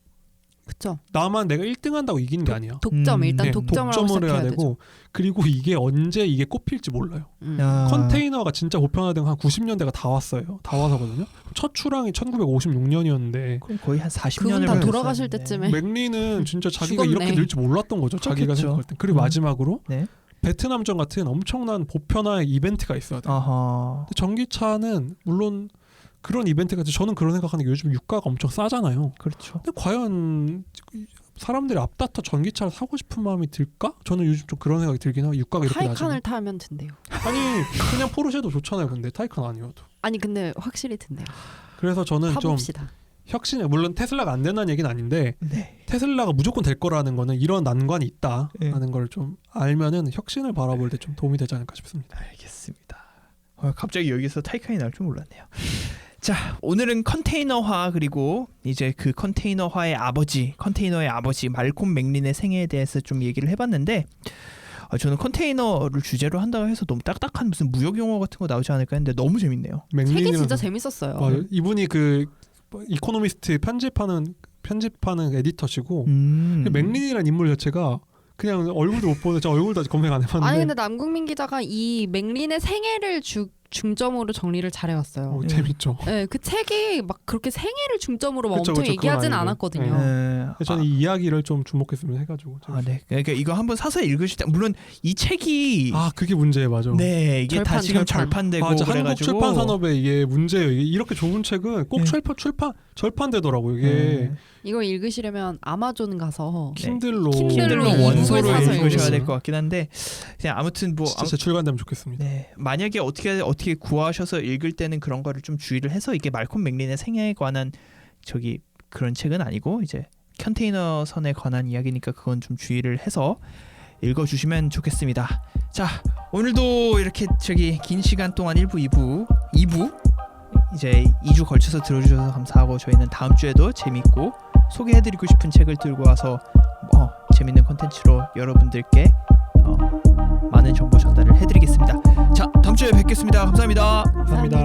그렇죠. 나만 내가 1등한다고 이기는 게 아니야. 독점 일단 네, 독점을 하고 독점을 해야 시작해야 되고 그리고 이게 언제 이게 꼽힐지 몰라요. 야. 컨테이너가 진짜 보편화된 한 90년대가 다 왔어요. 다 와서거든요. 첫 출항이 1956년이었는데 그럼 거의 한 40년을 그분 다 돌아가실 때쯤에 맥리는 진짜 자기가 죽었네. 이렇게 늘 줄 몰랐던 거죠. 자기가 그렇겠죠. 생각할 때. 그리고 마지막으로 네. 베트남전 같은 엄청난 보편화의 이벤트가 있어야 돼요. 아하. 근데 전기차는 물론 그런 이벤트가 저는 그런 생각하는 게 요즘 유가가 엄청 싸잖아요. 그렇죠. 근데 과연 사람들이 앞다퉈 전기차를 사고 싶은 마음이 들까? 저는 요즘 좀 그런 생각이 들긴 하고 유가가 이렇게 타이칸을 낮으면 타면 된대요. 아니 그냥 포르쉐도 좋잖아요. 근데 타이칸 아니어도. 아니 근데 확실히 된대요. 그래서 저는 좀 타봅시다. 혁신이 물론 테슬라가 안 된다는 얘기는 아닌데 네. 테슬라가 무조건 될 거라는 거는 이런 난관이 있다라는 네. 걸 좀 알면은 혁신을 바라볼 때 좀 도움이 되지 않을까 싶습니다. 알겠습니다. 갑자기 여기서 타이칸이 나올 줄 몰랐네요. 자, 오늘은 컨테이너화 그리고 이제 그 컨테이너화의 아버지, 컨테이너의 아버지 말콤 맥린의 생애에 대해서 좀 얘기를 해봤는데 저는 컨테이너를 주제로 한다고 해서 너무 딱딱한 무슨 무역 용어 같은 거 나오지 않을까 했는데 너무 재밌네요. 책이 진짜 재밌었어요. 맞아요. 이분이 그 이코노미스트 편집하는 에디터시고 그 맥린이라는 인물 자체가 그냥 얼굴도 못 보는데 저 얼굴도 아직 검색 안 해봤는데 아니 근데 남궁민 기자가 이 맥린의 생애를 중점으로 정리를 잘해왔어요. 재밌죠. 네, 그 책이 막 그렇게 생애를 중점으로 막 그쵸, 엄청 그쵸, 얘기하진 그건 아니고. 않았거든요. 네. 저는 이 이야기를 좀 주목했으면 해가지고 네. 그러니까 이거 한번 사서 읽으실 때 물론 이 책이 그게 문제예요. 맞아. 네 이게 다 지금 절판되고 맞아. 한국 그래가지고 출판 산업에 이게 문제예요. 이렇게 좋은 책은 꼭 네. 절판되더라고요. 이게 네. 이걸 읽으시려면 아마존 가서 킨들로 킨들로 원소로 이북을 사서 읽으셔야 될 읽으시면. 것 같긴 한데 그냥 아무튼 뭐 진짜 출간되면 좋겠습니다. 네 만약에 어떻게 구하셔서 읽을 때는 그런 거를 좀 주의를 해서 이게 말콤 맥린의 생애에 관한 그런 책은 아니고 이제 컨테이너 선에 관한 이야기니까 그건 좀 주의를 해서 읽어주시면 좋겠습니다. 자 오늘도 이렇게 긴 시간 동안 1부 2부 이제 2주 걸쳐서 들어주셔서 감사하고 저희는 다음 주에도 재밌고 소개해드리고 싶은 책을 들고 와서 재밌는 콘텐츠로 여러분들께 많은 정보 전달을 해드리겠습니다. 자 다음 주에 뵙겠습니다. 감사합니다. 감사합니다.